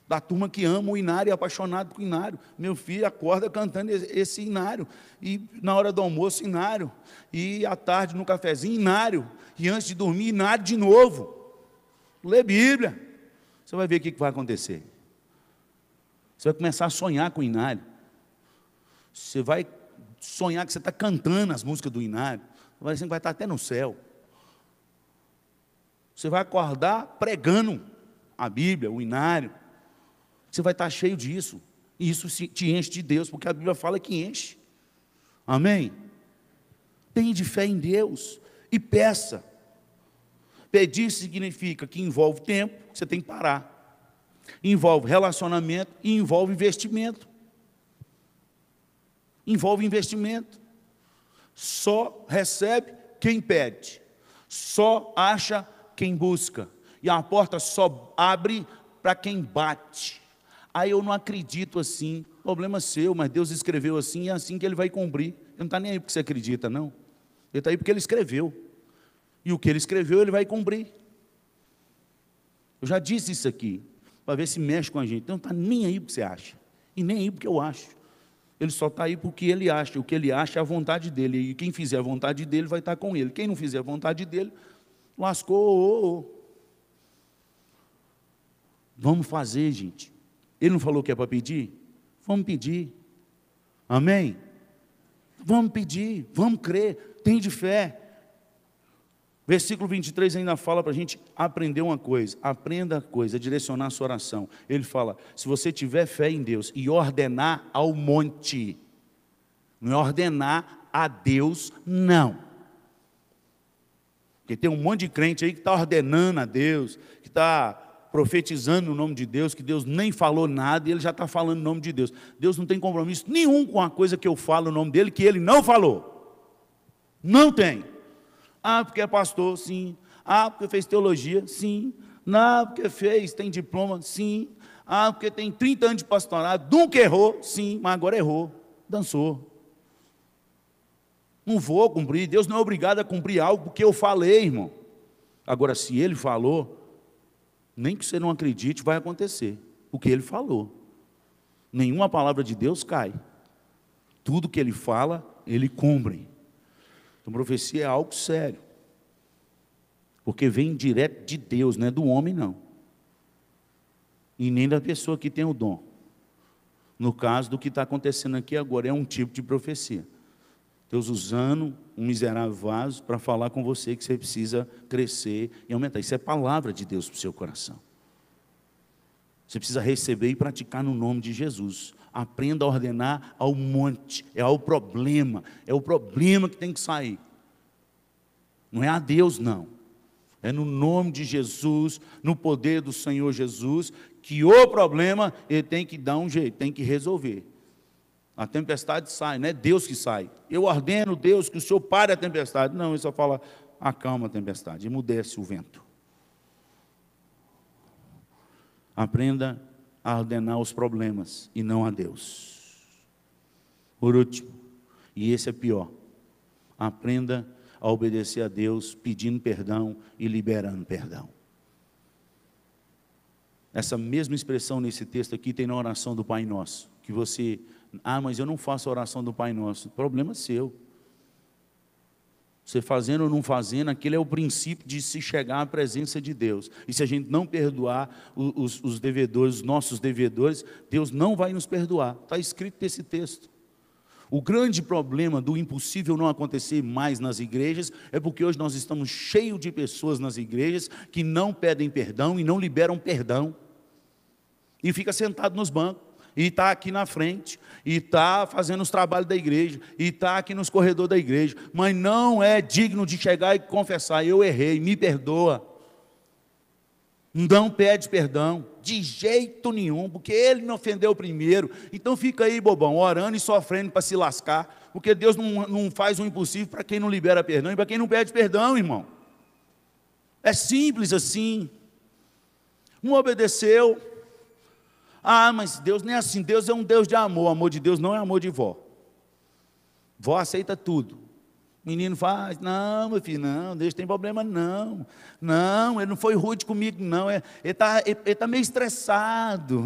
[SPEAKER 1] Da turma que ama o inário e é apaixonado por inário. Meu filho acorda cantando esse inário. E na hora do almoço, inário. E à tarde no cafezinho, inário. E antes de dormir, inário de novo. Lê Bíblia. Você vai ver o que vai acontecer. Você vai começar a sonhar com o inário. Você vai sonhar que você está cantando as músicas do inário. Vai estar até no céu. Você vai acordar pregando a Bíblia, o inário. Você vai estar cheio disso. E isso te enche de Deus, porque a Bíblia fala que enche. Amém? Tenha de fé em Deus e peça. Pedir significa que envolve tempo, você tem que parar. Envolve relacionamento e envolve investimento. Envolve investimento. Só recebe quem pede. Só acha quem busca. E a porta só abre para quem bate. Aí eu não acredito assim, problema seu, mas Deus escreveu assim, e é assim que Ele vai cumprir. Ele não está nem aí porque você acredita, não. Ele está aí porque Ele escreveu. E o que Ele escreveu, Ele vai cumprir. Eu já disse isso aqui, para ver se mexe com a gente. Ele não está nem aí porque você acha, e nem aí porque eu acho. Ele só está aí porque Ele acha. O que Ele acha é a vontade dEle. E quem fizer a vontade dEle vai estar com Ele. Quem não fizer a vontade dEle, lascou. Vamos fazer, gente. Ele não falou que é para pedir? Vamos pedir. Amém? Vamos pedir, vamos crer, tem de fé. Versículo 23 ainda fala para a gente aprender uma coisa. Aprenda a coisa, direcionar a sua oração. Ele fala, se você tiver fé em Deus e ordenar ao monte, não é ordenar a Deus, não. Porque tem um monte de crente aí que está ordenando a Deus, que está profetizando no nome de Deus, que Deus nem falou nada e ele já está falando no nome de Deus. Deus não tem compromisso nenhum com a coisa que eu falo no nome dele, que ele não falou. Não tem. Ah, porque é pastor, sim. Ah, porque fez teologia, sim. Não, porque tem diploma, sim. Ah, porque tem 30 anos de pastorado, nunca errou, sim, mas agora errou, dançou. Não vou cumprir, Deus não é obrigado a cumprir algo porque eu falei, irmão. Agora, se ele falou, nem que você não acredite, vai acontecer o que ele falou. Nenhuma palavra de Deus cai. Tudo que ele fala, ele cumpre. Então, profecia é algo sério. Porque vem direto de Deus, não é do homem, não. E nem da pessoa que tem o dom. No caso do que está acontecendo aqui agora, é um tipo de profecia. Deus usando um miserável vaso para falar com você que você precisa crescer e aumentar. Isso é palavra de Deus para o seu coração. Você precisa receber e praticar no nome de Jesus. Aprenda a ordenar ao monte, é ao problema. É o problema que tem que sair. Não é a Deus, não. É no nome de Jesus, no poder do Senhor Jesus, que o problema ele tem que dar um jeito, tem que resolver. A tempestade sai, não é Deus que sai. Eu ordeno, Deus, que o Senhor pare a tempestade. Não, ele só fala, acalma a tempestade, emudece o vento. Aprenda a ordenar os problemas e não a Deus. Por último, e esse é pior, aprenda a obedecer a Deus, pedindo perdão e liberando perdão. Essa mesma expressão nesse texto aqui tem na oração do Pai Nosso, que você, mas eu não faço a oração do Pai Nosso, problema seu. Você fazendo ou não fazendo, aquele é o princípio de se chegar à presença de Deus. E se a gente não perdoar os devedores, os nossos devedores, Deus não vai nos perdoar. Está escrito nesse texto. O grande problema do impossível não acontecer mais nas igrejas é porque hoje nós estamos cheios de pessoas nas igrejas que não pedem perdão e não liberam perdão. E fica sentado nos bancos, e está aqui na frente, e está fazendo os trabalhos da igreja, e está aqui nos corredores da igreja, mas não é digno de chegar e confessar, eu errei, me perdoa. Não pede perdão, de jeito nenhum, porque ele me ofendeu primeiro. Então fica aí, bobão, orando e sofrendo para se lascar, porque Deus não faz o impossível para quem não libera perdão, e para quem não pede perdão, irmão. É simples assim. Um obedeceu. Mas Deus não é assim, Deus é um Deus de amor. O amor de Deus não é amor de vó. Vó aceita tudo. O menino faz, não, meu filho, não, Deus tem problema, não. Não, ele não foi rude comigo, não. Ele está meio estressado.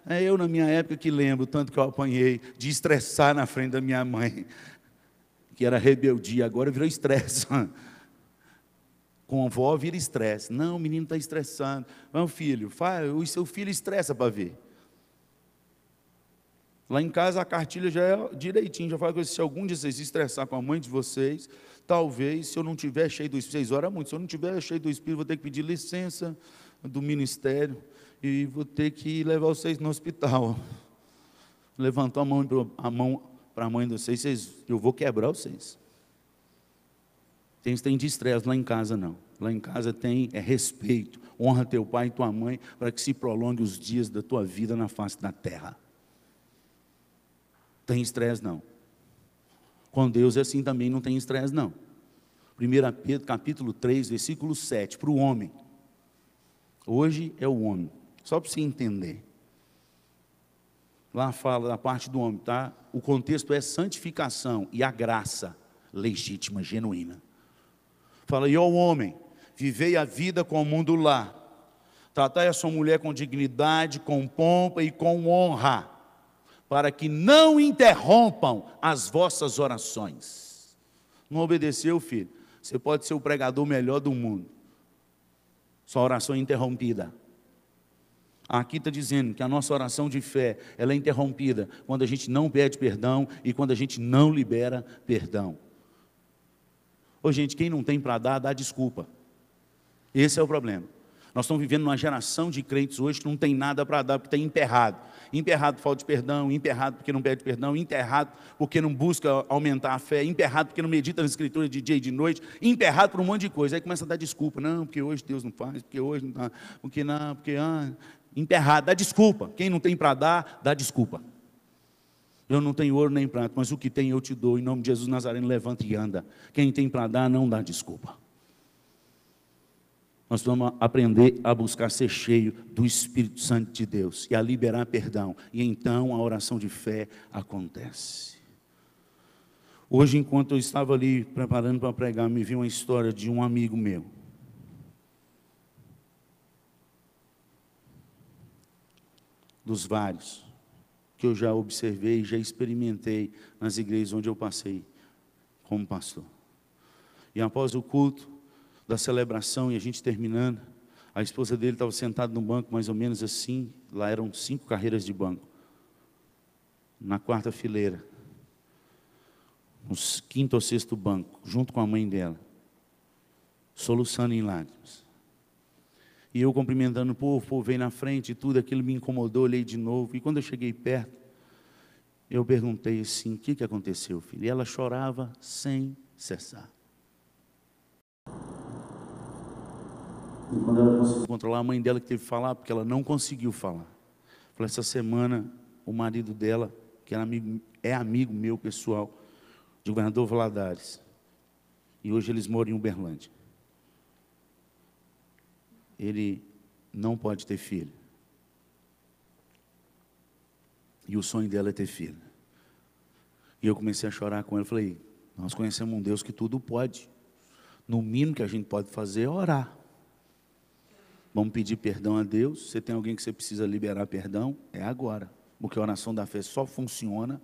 [SPEAKER 1] É eu, na minha época, que lembro tanto que eu apanhei de estressar na frente da minha mãe, que era rebeldia, agora virou estresse. Com a avó vira estresse. Não, o menino está estressando. Não, filho, o seu filho estressa para ver. Lá em casa a cartilha já é direitinho, já fala que se algum dia vocês se estressar com a mãe de vocês, talvez, se eu não tiver cheio do Espírito, vocês oram muito, se eu não tiver cheio do Espírito, vou ter que pedir licença do ministério e vou ter que levar vocês no hospital. Levantou a mão para a mãe de vocês, eu vou quebrar vocês. Tem de estresse, lá em casa não. Lá em casa tem respeito, honra teu pai e tua mãe, para que se prolongue os dias da tua vida na face da terra. Tem estresse não. Com Deus é assim também, não tem estresse não. 1 Pedro capítulo 3, versículo 7, para o homem. Hoje é o homem, só para você entender. Lá fala da parte do homem, tá? O contexto é santificação e a graça legítima, genuína. Fala, e ao homem, vivei a vida como do lar, tratai a sua mulher com dignidade, com pompa e com honra, para que não interrompam as vossas orações. Não obedeceu, filho? Você pode ser o pregador melhor do mundo, sua oração é interrompida. Aqui está dizendo que a nossa oração de fé, ela é interrompida quando a gente não pede perdão e quando a gente não libera perdão. Ô gente, quem não tem para dar, dá desculpa. Esse é o problema. Nós estamos vivendo numa geração de crentes hoje que não tem nada para dar, porque está emperrado. Emperrado por falta de perdão, emperrado porque não pede perdão, emperrado porque não busca aumentar a fé, emperrado porque não medita na Escritura de dia e de noite, emperrado por um monte de coisa. Aí começa a dar desculpa. Não, porque hoje Deus não faz, porque hoje não dá, porque não, porque... Emperrado, dá desculpa. Quem não tem para dar, dá desculpa. Eu não tenho ouro nem prata, mas o que tem eu te dou. Em nome de Jesus Nazareno, levanta e anda. Quem tem para dar, não dá desculpa. Nós vamos aprender a buscar ser cheio do Espírito Santo de Deus e a liberar perdão. E então a oração de fé acontece. Hoje, enquanto eu estava ali preparando para pregar, me vi uma história de um amigo meu. Dos vários que eu já observei, já experimentei nas igrejas onde eu passei como pastor. E após o culto da celebração e a gente terminando, a esposa dele estava sentada no banco mais ou menos assim, lá eram 5 carreiras de banco. na quarta fileira, no quinto ou sexto banco, junto com a mãe dela, soluçando em lágrimas. E eu cumprimentando o povo veio na frente e tudo, aquilo me incomodou, olhei de novo. E quando eu cheguei perto, eu perguntei assim: o que aconteceu, filho? E ela chorava sem cessar. E quando ela conseguiu controlar, a mãe dela que teve que falar, porque ela não conseguiu falar. Falei, essa semana, o marido dela, que é amigo meu pessoal, de Governador Valadares, e hoje eles moram em Uberlândia. Ele não pode ter filho. E o sonho dela é ter filho. E eu comecei a chorar com ele. Falei, nós conhecemos um Deus que tudo pode. No mínimo que a gente pode fazer é orar. Vamos pedir perdão a Deus. Você tem alguém que você precisa liberar perdão? É agora. Porque a oração da fé só funciona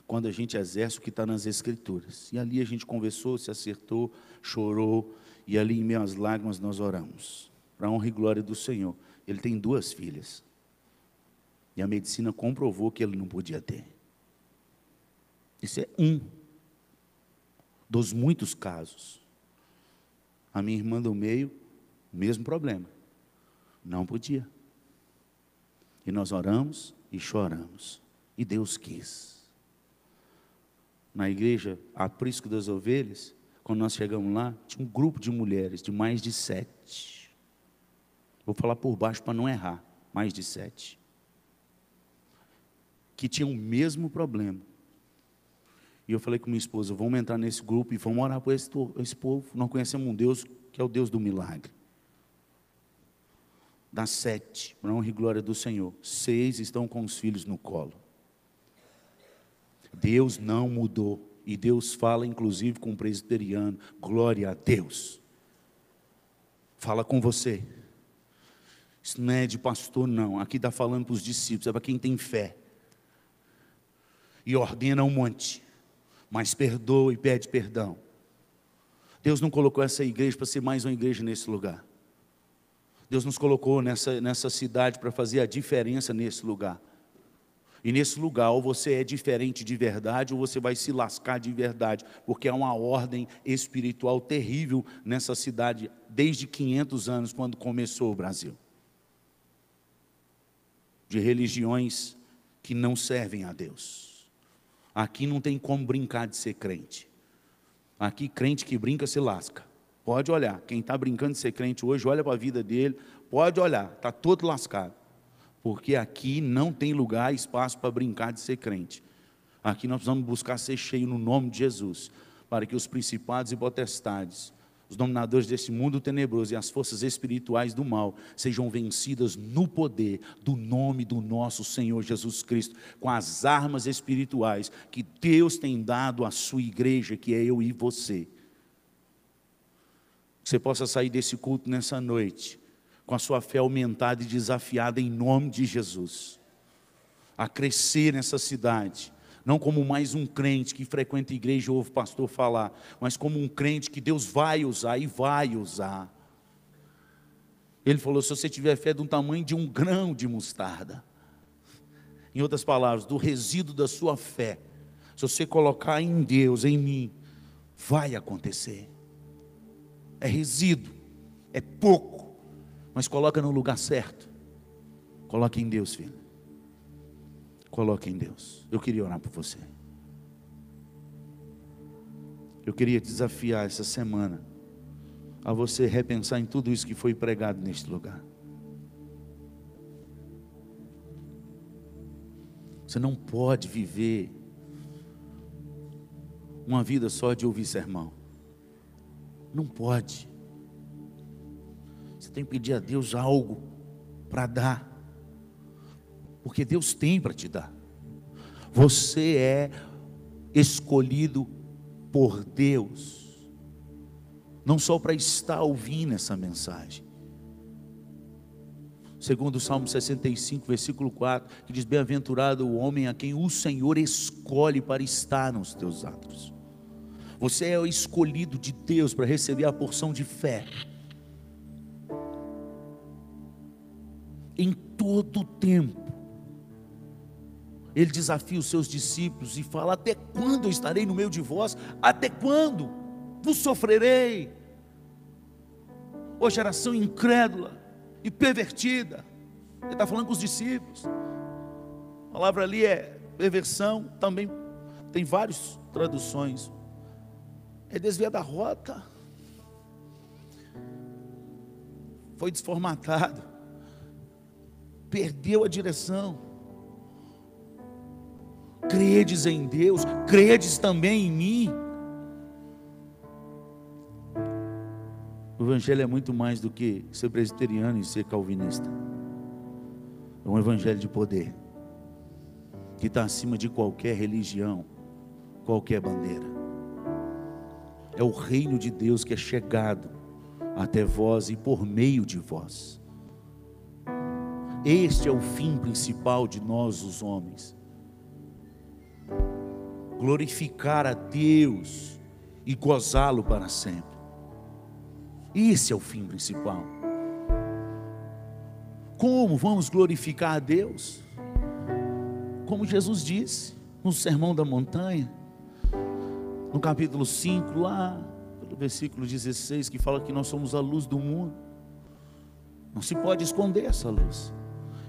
[SPEAKER 1] quando a gente exerce o que está nas Escrituras. E ali a gente conversou, se acertou, chorou. E ali em meio às lágrimas nós oramos. Para a honra e glória do Senhor. Ele tem 2 filhas. E a medicina comprovou que ele não podia ter. Isso é um dos muitos casos. A minha irmã do meio, mesmo problema. Não podia. E nós oramos e choramos. E Deus quis. Na igreja, aprisco das ovelhas, quando nós chegamos lá, tinha um grupo de mulheres, de mais de 7. Vou falar por baixo para não errar. Mais de 7. Que tinham o mesmo problema. E eu falei com minha esposa, vamos entrar nesse grupo e vamos orar por esse povo. Nós conhecemos um Deus que é o Deus do milagre. Das 7, para a honra e glória do Senhor, 6 estão com os filhos no colo. Deus não mudou. E Deus fala inclusive com o presbiteriano. Glória a Deus. Fala com você. Isso não é de pastor não. Aqui está falando para os discípulos. É para quem tem fé. E ordena um monte. Mas perdoa e pede perdão. Deus não colocou essa igreja para ser mais uma igreja nesse lugar. Deus nos colocou nessa cidade para fazer a diferença nesse lugar. E nesse lugar, ou você é diferente de verdade, ou você vai se lascar de verdade, porque há uma ordem espiritual terrível nessa cidade, desde 500 anos, quando começou o Brasil. De religiões que não servem a Deus. Aqui não tem como brincar de ser crente. Aqui, crente que brinca se lasca. Pode olhar, quem está brincando de ser crente hoje, olha para a vida dele, pode olhar, está todo lascado. Porque aqui não tem lugar, espaço para brincar de ser crente. Aqui nós precisamos buscar ser cheio no nome de Jesus, para que os principados e potestades, os dominadores desse mundo tenebroso e as forças espirituais do mal, sejam vencidas no poder do nome do nosso Senhor Jesus Cristo, com as armas espirituais que Deus tem dado à sua igreja, que é eu e você. Que você possa sair desse culto nessa noite, com a sua fé aumentada e desafiada em nome de Jesus, a crescer nessa cidade, não como mais um crente que frequenta a igreja e ouve o pastor falar, mas como um crente que Deus vai usar e vai usar. Ele falou, se você tiver fé do tamanho de um grão de mostarda, em outras palavras, do resíduo da sua fé, se você colocar em Deus, em mim, vai acontecer. É resíduo, é pouco, mas coloca no lugar certo. Coloque em Deus, filho. Coloque em Deus. Eu queria orar por você. Eu queria desafiar essa semana a você repensar em tudo isso que foi pregado neste lugar. Você não pode viver uma vida só de ouvir sermão. Não pode. Você tem que pedir a Deus algo para dar. Porque Deus tem para te dar. Você é escolhido por Deus. Não só para estar ouvindo essa mensagem. Segundo o Salmo 65, versículo 4, que diz, bem-aventurado o homem a quem o Senhor escolhe para estar nos teus atos. Você é o escolhido de Deus para receber a porção de fé. Em todo o tempo. Ele desafia os seus discípulos e fala: até quando eu estarei no meio de vós? Até quando vos sofrerei? Ô geração incrédula e pervertida. Ele está falando com os discípulos. A palavra ali é perversão, também tem várias traduções. É desviar da rota. Foi desformatado. Perdeu a direção. Credes em Deus, credes também em mim. O evangelho é muito mais do que ser presbiteriano e ser calvinista. É um evangelho de poder, que está acima de qualquer religião, qualquer bandeira. É o reino de Deus que é chegado até vós e por meio de vós. Este é o fim principal de nós, os homens: glorificar a Deus e gozá-lo para sempre. Esse é o fim principal. Como vamos glorificar a Deus? Como Jesus disse no Sermão da Montanha, no capítulo 5, lá no versículo 16, que fala que nós somos a luz do mundo. Não se pode esconder essa luz.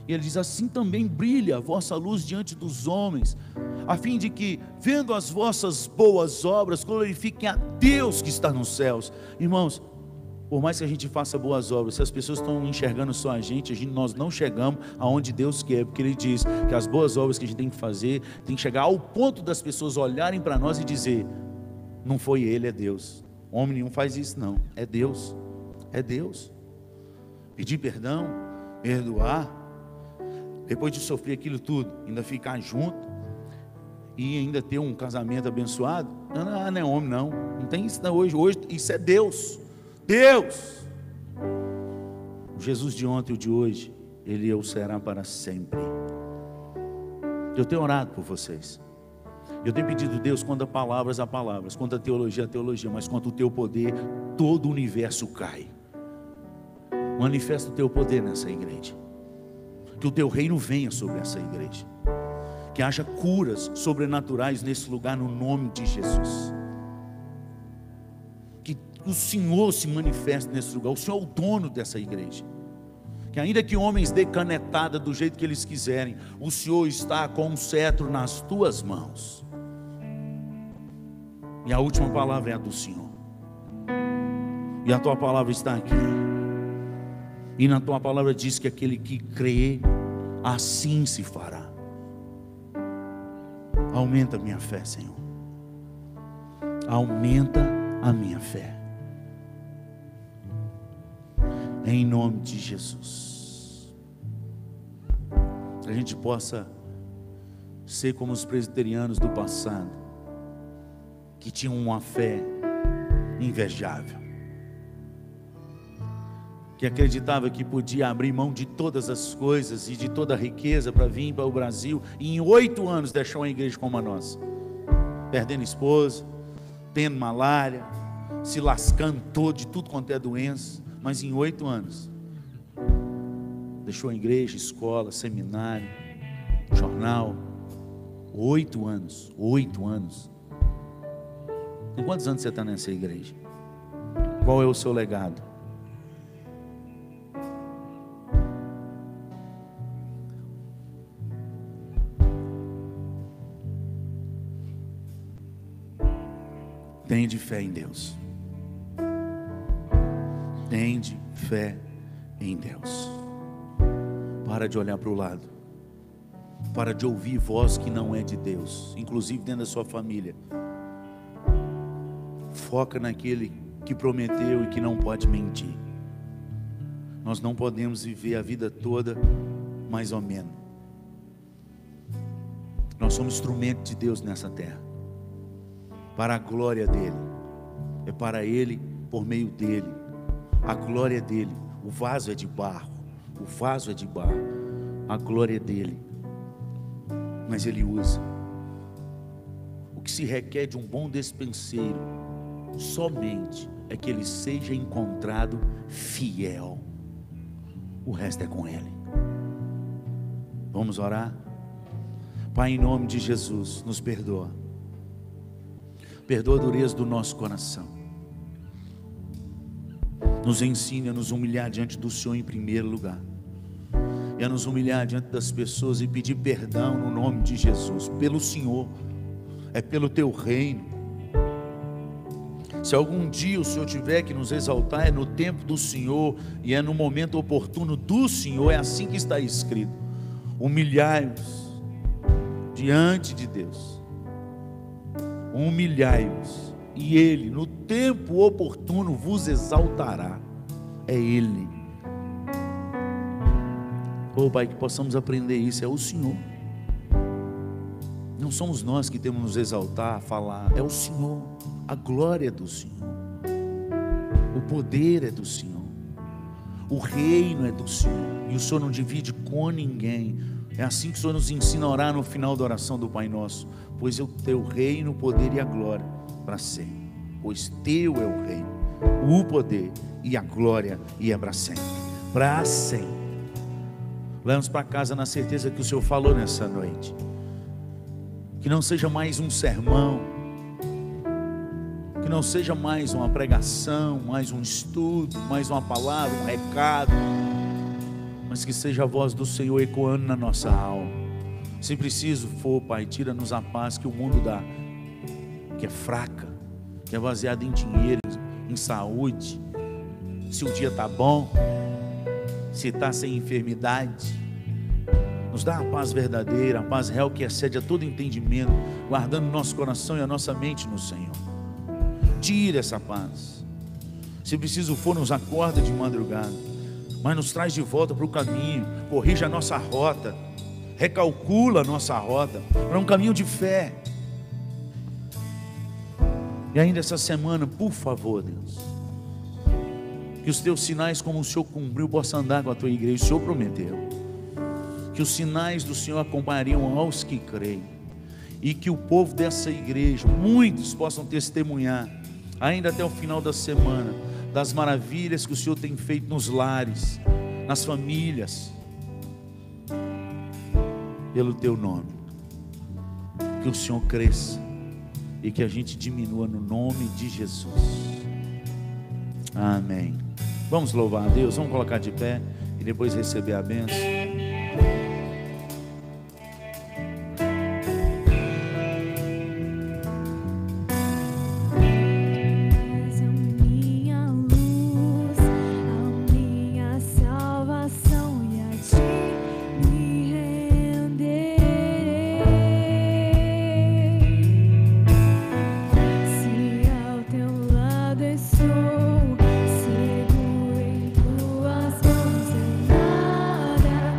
[SPEAKER 1] E ele diz: assim também brilha a vossa luz diante dos homens, a fim de que, vendo as vossas boas obras, glorifiquem a Deus que está nos céus. Irmãos, por mais que a gente faça boas obras, se as pessoas estão enxergando só a gente, nós não chegamos aonde Deus quer, porque Ele diz que as boas obras que a gente tem que fazer, tem que chegar ao ponto das pessoas olharem para nós e dizer: não foi Ele, é Deus. Homem nenhum faz isso não, é Deus. É Deus. Pedir perdão, perdoar, depois de sofrer aquilo tudo, ainda ficar junto e ainda ter um casamento abençoado, não é homem não, não tem isso não, hoje isso é Deus. Deus, o Jesus de ontem e o de hoje, Ele o será para sempre. Eu tenho orado por vocês, eu tenho pedido a Deus, quanto a palavras, quanto a teologia, mas quanto o teu poder, todo o universo cai. Manifesta o teu poder nessa igreja, que o teu reino venha sobre essa igreja, que haja curas sobrenaturais nesse lugar, no nome de Jesus. Que o Senhor se manifeste nesse lugar. O Senhor é o dono dessa igreja, que ainda que homens dê canetada do jeito que eles quiserem, o Senhor está com um cetro nas tuas mãos, e a última palavra é a do Senhor, e a tua palavra está aqui, e na tua palavra diz que aquele que crê, assim se fará. Aumenta a minha fé, Senhor, aumenta a minha fé, em nome de Jesus. Que a gente possa ser como os presbiterianos do passado, que tinham uma fé invejável, que acreditava que podia abrir mão de todas as coisas e de toda a riqueza para vir para o Brasil e em 8 anos deixar uma igreja como a nossa, perdendo esposa, tendo malária, se lascando todo, de tudo quanto é doença, mas em 8 anos deixou a igreja, escola, seminário, jornal. 8 anos. 8 anos. Em quantos anos você está nessa igreja? Qual é o seu legado? Tende fé em Deus. Tende fé em Deus. Para de olhar para o lado. Para de ouvir voz que não é de Deus, inclusive dentro da sua família. Foca naquele que prometeu e que não pode mentir. Nós não podemos viver a vida toda mais ou menos. Nós somos instrumento de Deus nessa terra, para a glória dele. É para ele, por meio dele. A glória é dele. O vaso é de barro. O vaso é de barro. A glória é dele. Mas ele usa. O que se requer de um bom despenseiro somente é que ele seja encontrado fiel. O resto é com ele. Vamos orar? Pai, em nome de Jesus, nos perdoa. Perdoa a dureza do nosso coração. Nos ensine a nos humilhar diante do Senhor em primeiro lugar. E a nos humilhar diante das pessoas e pedir perdão no nome de Jesus. Pelo Senhor. É pelo Teu reino. Se algum dia o Senhor tiver que nos exaltar, é no tempo do Senhor e é no momento oportuno do Senhor. É assim que está escrito. Humilhai-vos diante de Deus. Humilhai-vos, e Ele no tempo oportuno vos exaltará. É Ele. Oh Pai, que possamos aprender isso. É o Senhor. Não somos nós que temos que nos exaltar, falar. É o Senhor. A glória é do Senhor. O poder é do Senhor. O reino é do Senhor. E o Senhor não divide com ninguém. É assim que o Senhor nos ensina a orar no final da oração do Pai Nosso. Pois é o Teu reino, o poder e a glória para sempre. Pois Teu é o reino, o poder e a glória, e é para sempre. Para sempre. Levamos para casa na certeza que o Senhor falou nessa noite. Que não seja mais um sermão, que não seja mais uma pregação, mais um estudo, mais uma palavra, um recado, mas que seja a voz do Senhor ecoando na nossa alma. Se preciso for, Pai, tira-nos a paz que o mundo dá, que é fraca, que é baseada em dinheiro, em saúde. Se o dia está bom, se está sem enfermidade, nos dá a paz verdadeira, a paz real que excede a todo entendimento, guardando o nosso coração e a nossa mente no Senhor. Tira essa paz. Se preciso for, nos acorda de madrugada, mas nos traz de volta para o caminho, corrige a nossa rota, recalcula a nossa rota para um caminho de fé. E ainda essa semana, por favor, Deus, que os Teus sinais, como o Senhor cumpriu, possam andar com a Tua igreja. O Senhor prometeu que os sinais do Senhor acompanhariam aos que creem, e que o povo dessa igreja, muitos, possam testemunhar ainda até o final da semana das maravilhas que o Senhor tem feito nos lares, nas famílias, pelo Teu nome. Que o Senhor cresça e que a gente diminua no nome de Jesus. Amém. Vamos louvar a Deus, vamos colocar de pé e depois receber a bênção.
[SPEAKER 2] Seguro em tuas mãos, nada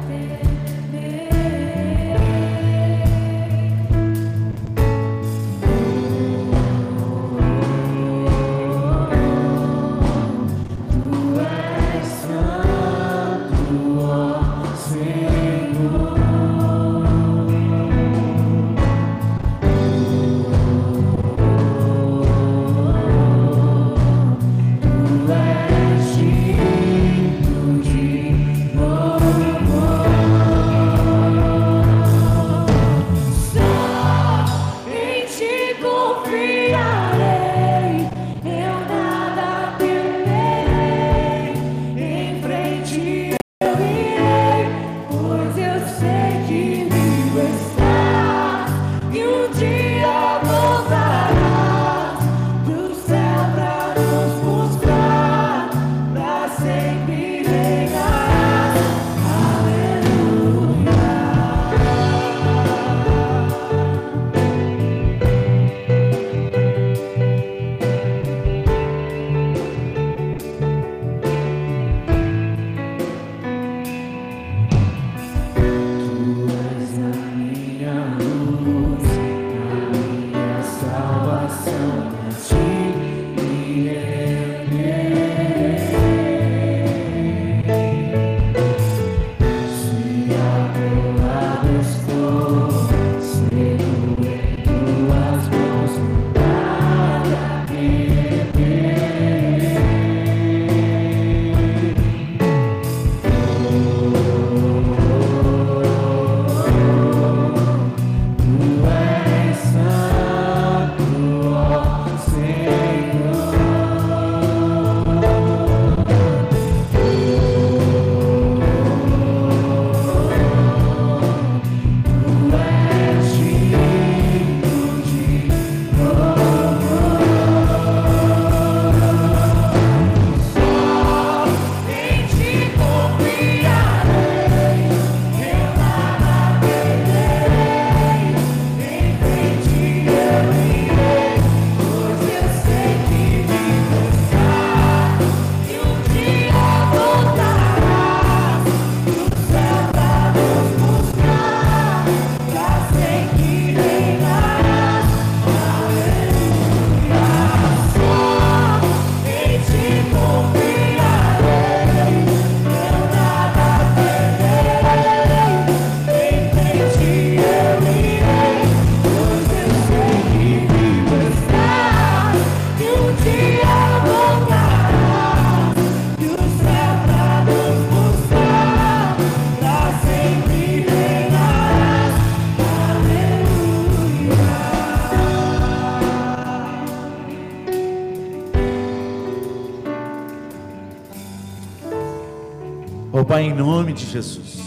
[SPEAKER 1] Ó Pai, em nome de Jesus,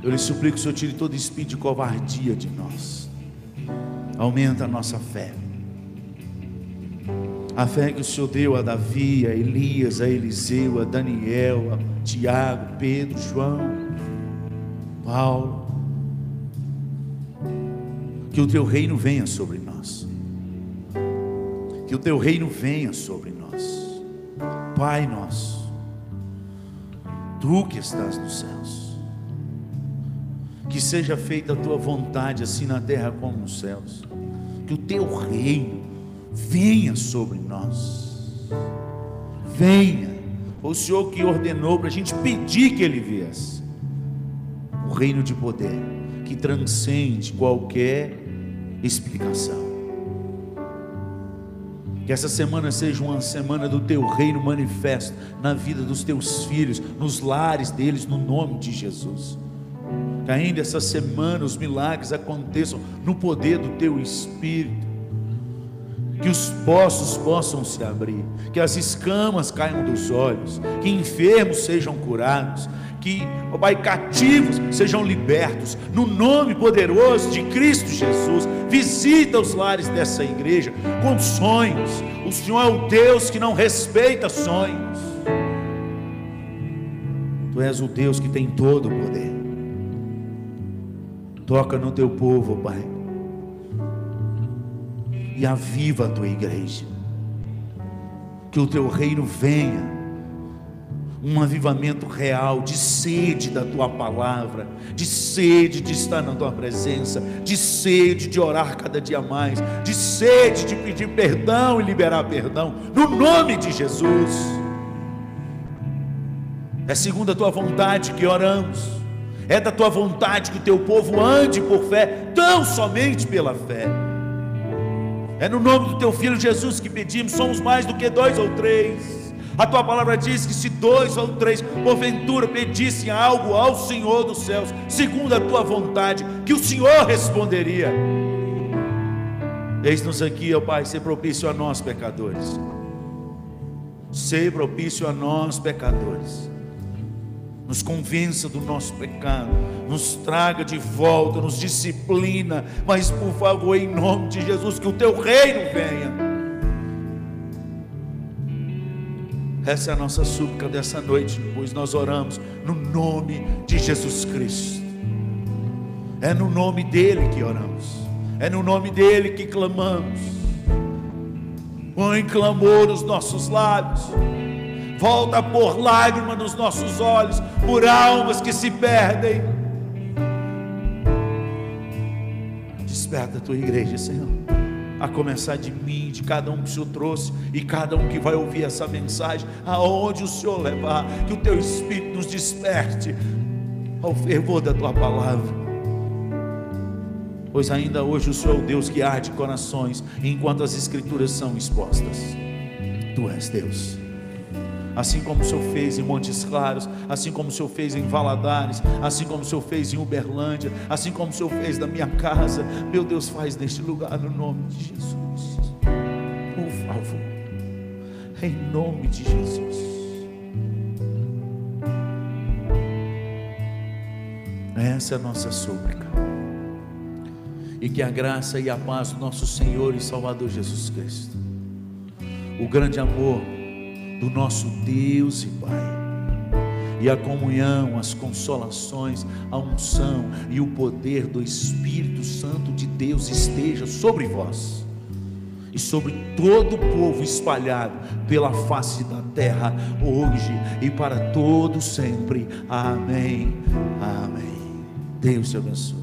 [SPEAKER 1] eu lhe suplico que o Senhor tire todo espírito de covardia de nós. Aumenta a nossa fé. A fé que o Senhor deu a Davi, a Elias, a Eliseu, a Daniel, a Tiago, Pedro, João, Paulo. Que o teu reino venha sobre nós. Que o teu reino venha sobre nós. Pai nosso, tu que estás nos céus, que seja feita a tua vontade, assim na terra como nos céus. Que o teu reino venha sobre nós. Venha. Foi o Senhor que ordenou para a gente pedir que Ele viesse. O reino de poder que transcende qualquer explicação. Que essa semana seja uma semana do teu reino manifesto na vida dos teus filhos, nos lares deles, no nome de Jesus. Que ainda essa semana os milagres aconteçam no poder do teu Espírito. Que os poços possam se abrir, que as escamas caiam dos olhos, que enfermos sejam curados, que, ó Pai, cativos sejam libertos, no nome poderoso de Cristo Jesus. Visita os lares dessa igreja com sonhos. O Senhor é o Deus que não respeita sonhos. Tu és o Deus que tem todo o poder. Toca no teu povo, ó Pai, e aviva a tua igreja. Que o teu reino venha, um avivamento real, de sede da tua palavra, de sede de estar na tua presença, de sede de orar cada dia mais, de sede de pedir perdão e liberar perdão, no nome de Jesus. É segundo a tua vontade que oramos, é da tua vontade que o teu povo ande por fé, tão somente pela fé. É no nome do teu Filho Jesus que pedimos. Somos mais do que 2 ou 3. A tua palavra diz que se 2 ou 3 porventura pedissem algo ao Senhor dos céus, segundo a tua vontade, que o Senhor responderia. Eis-nos aqui, ó Pai, ser propício a nós pecadores. Ser propício a nós pecadores. Nos convença do nosso pecado, nos traga de volta, nos disciplina, mas por favor, em nome de Jesus, que o teu reino venha. Essa é a nossa súplica dessa noite, pois nós oramos no nome de Jesus Cristo. É no nome dele que oramos, é no nome dele que clamamos. Põe clamor nos nossos lábios, volta a pôr lágrima nos nossos olhos, por almas que se perdem. Desperta a tua igreja, Senhor, a começar de mim, de cada um que o Senhor trouxe, e cada um que vai ouvir essa mensagem, aonde o Senhor levar, que o teu Espírito nos desperte ao fervor da tua palavra, pois ainda hoje o Senhor é o Deus que arde corações, enquanto as Escrituras são expostas. Tu és Deus. Assim como o Senhor fez em Montes Claros, assim como o Senhor fez em Valadares, assim como o Senhor fez em Uberlândia, assim como o Senhor fez na minha casa, meu Deus, faz neste lugar, no nome de Jesus, por favor, em nome de Jesus. Essa é a nossa súplica, e que a graça e a paz do nosso Senhor e Salvador Jesus Cristo, o grande amor do nosso Deus e Pai, e a comunhão, as consolações, a unção e o poder do Espírito Santo de Deus esteja sobre vós e sobre todo o povo espalhado pela face da terra, hoje e para todo sempre. Amém. Amém. Deus te abençoe.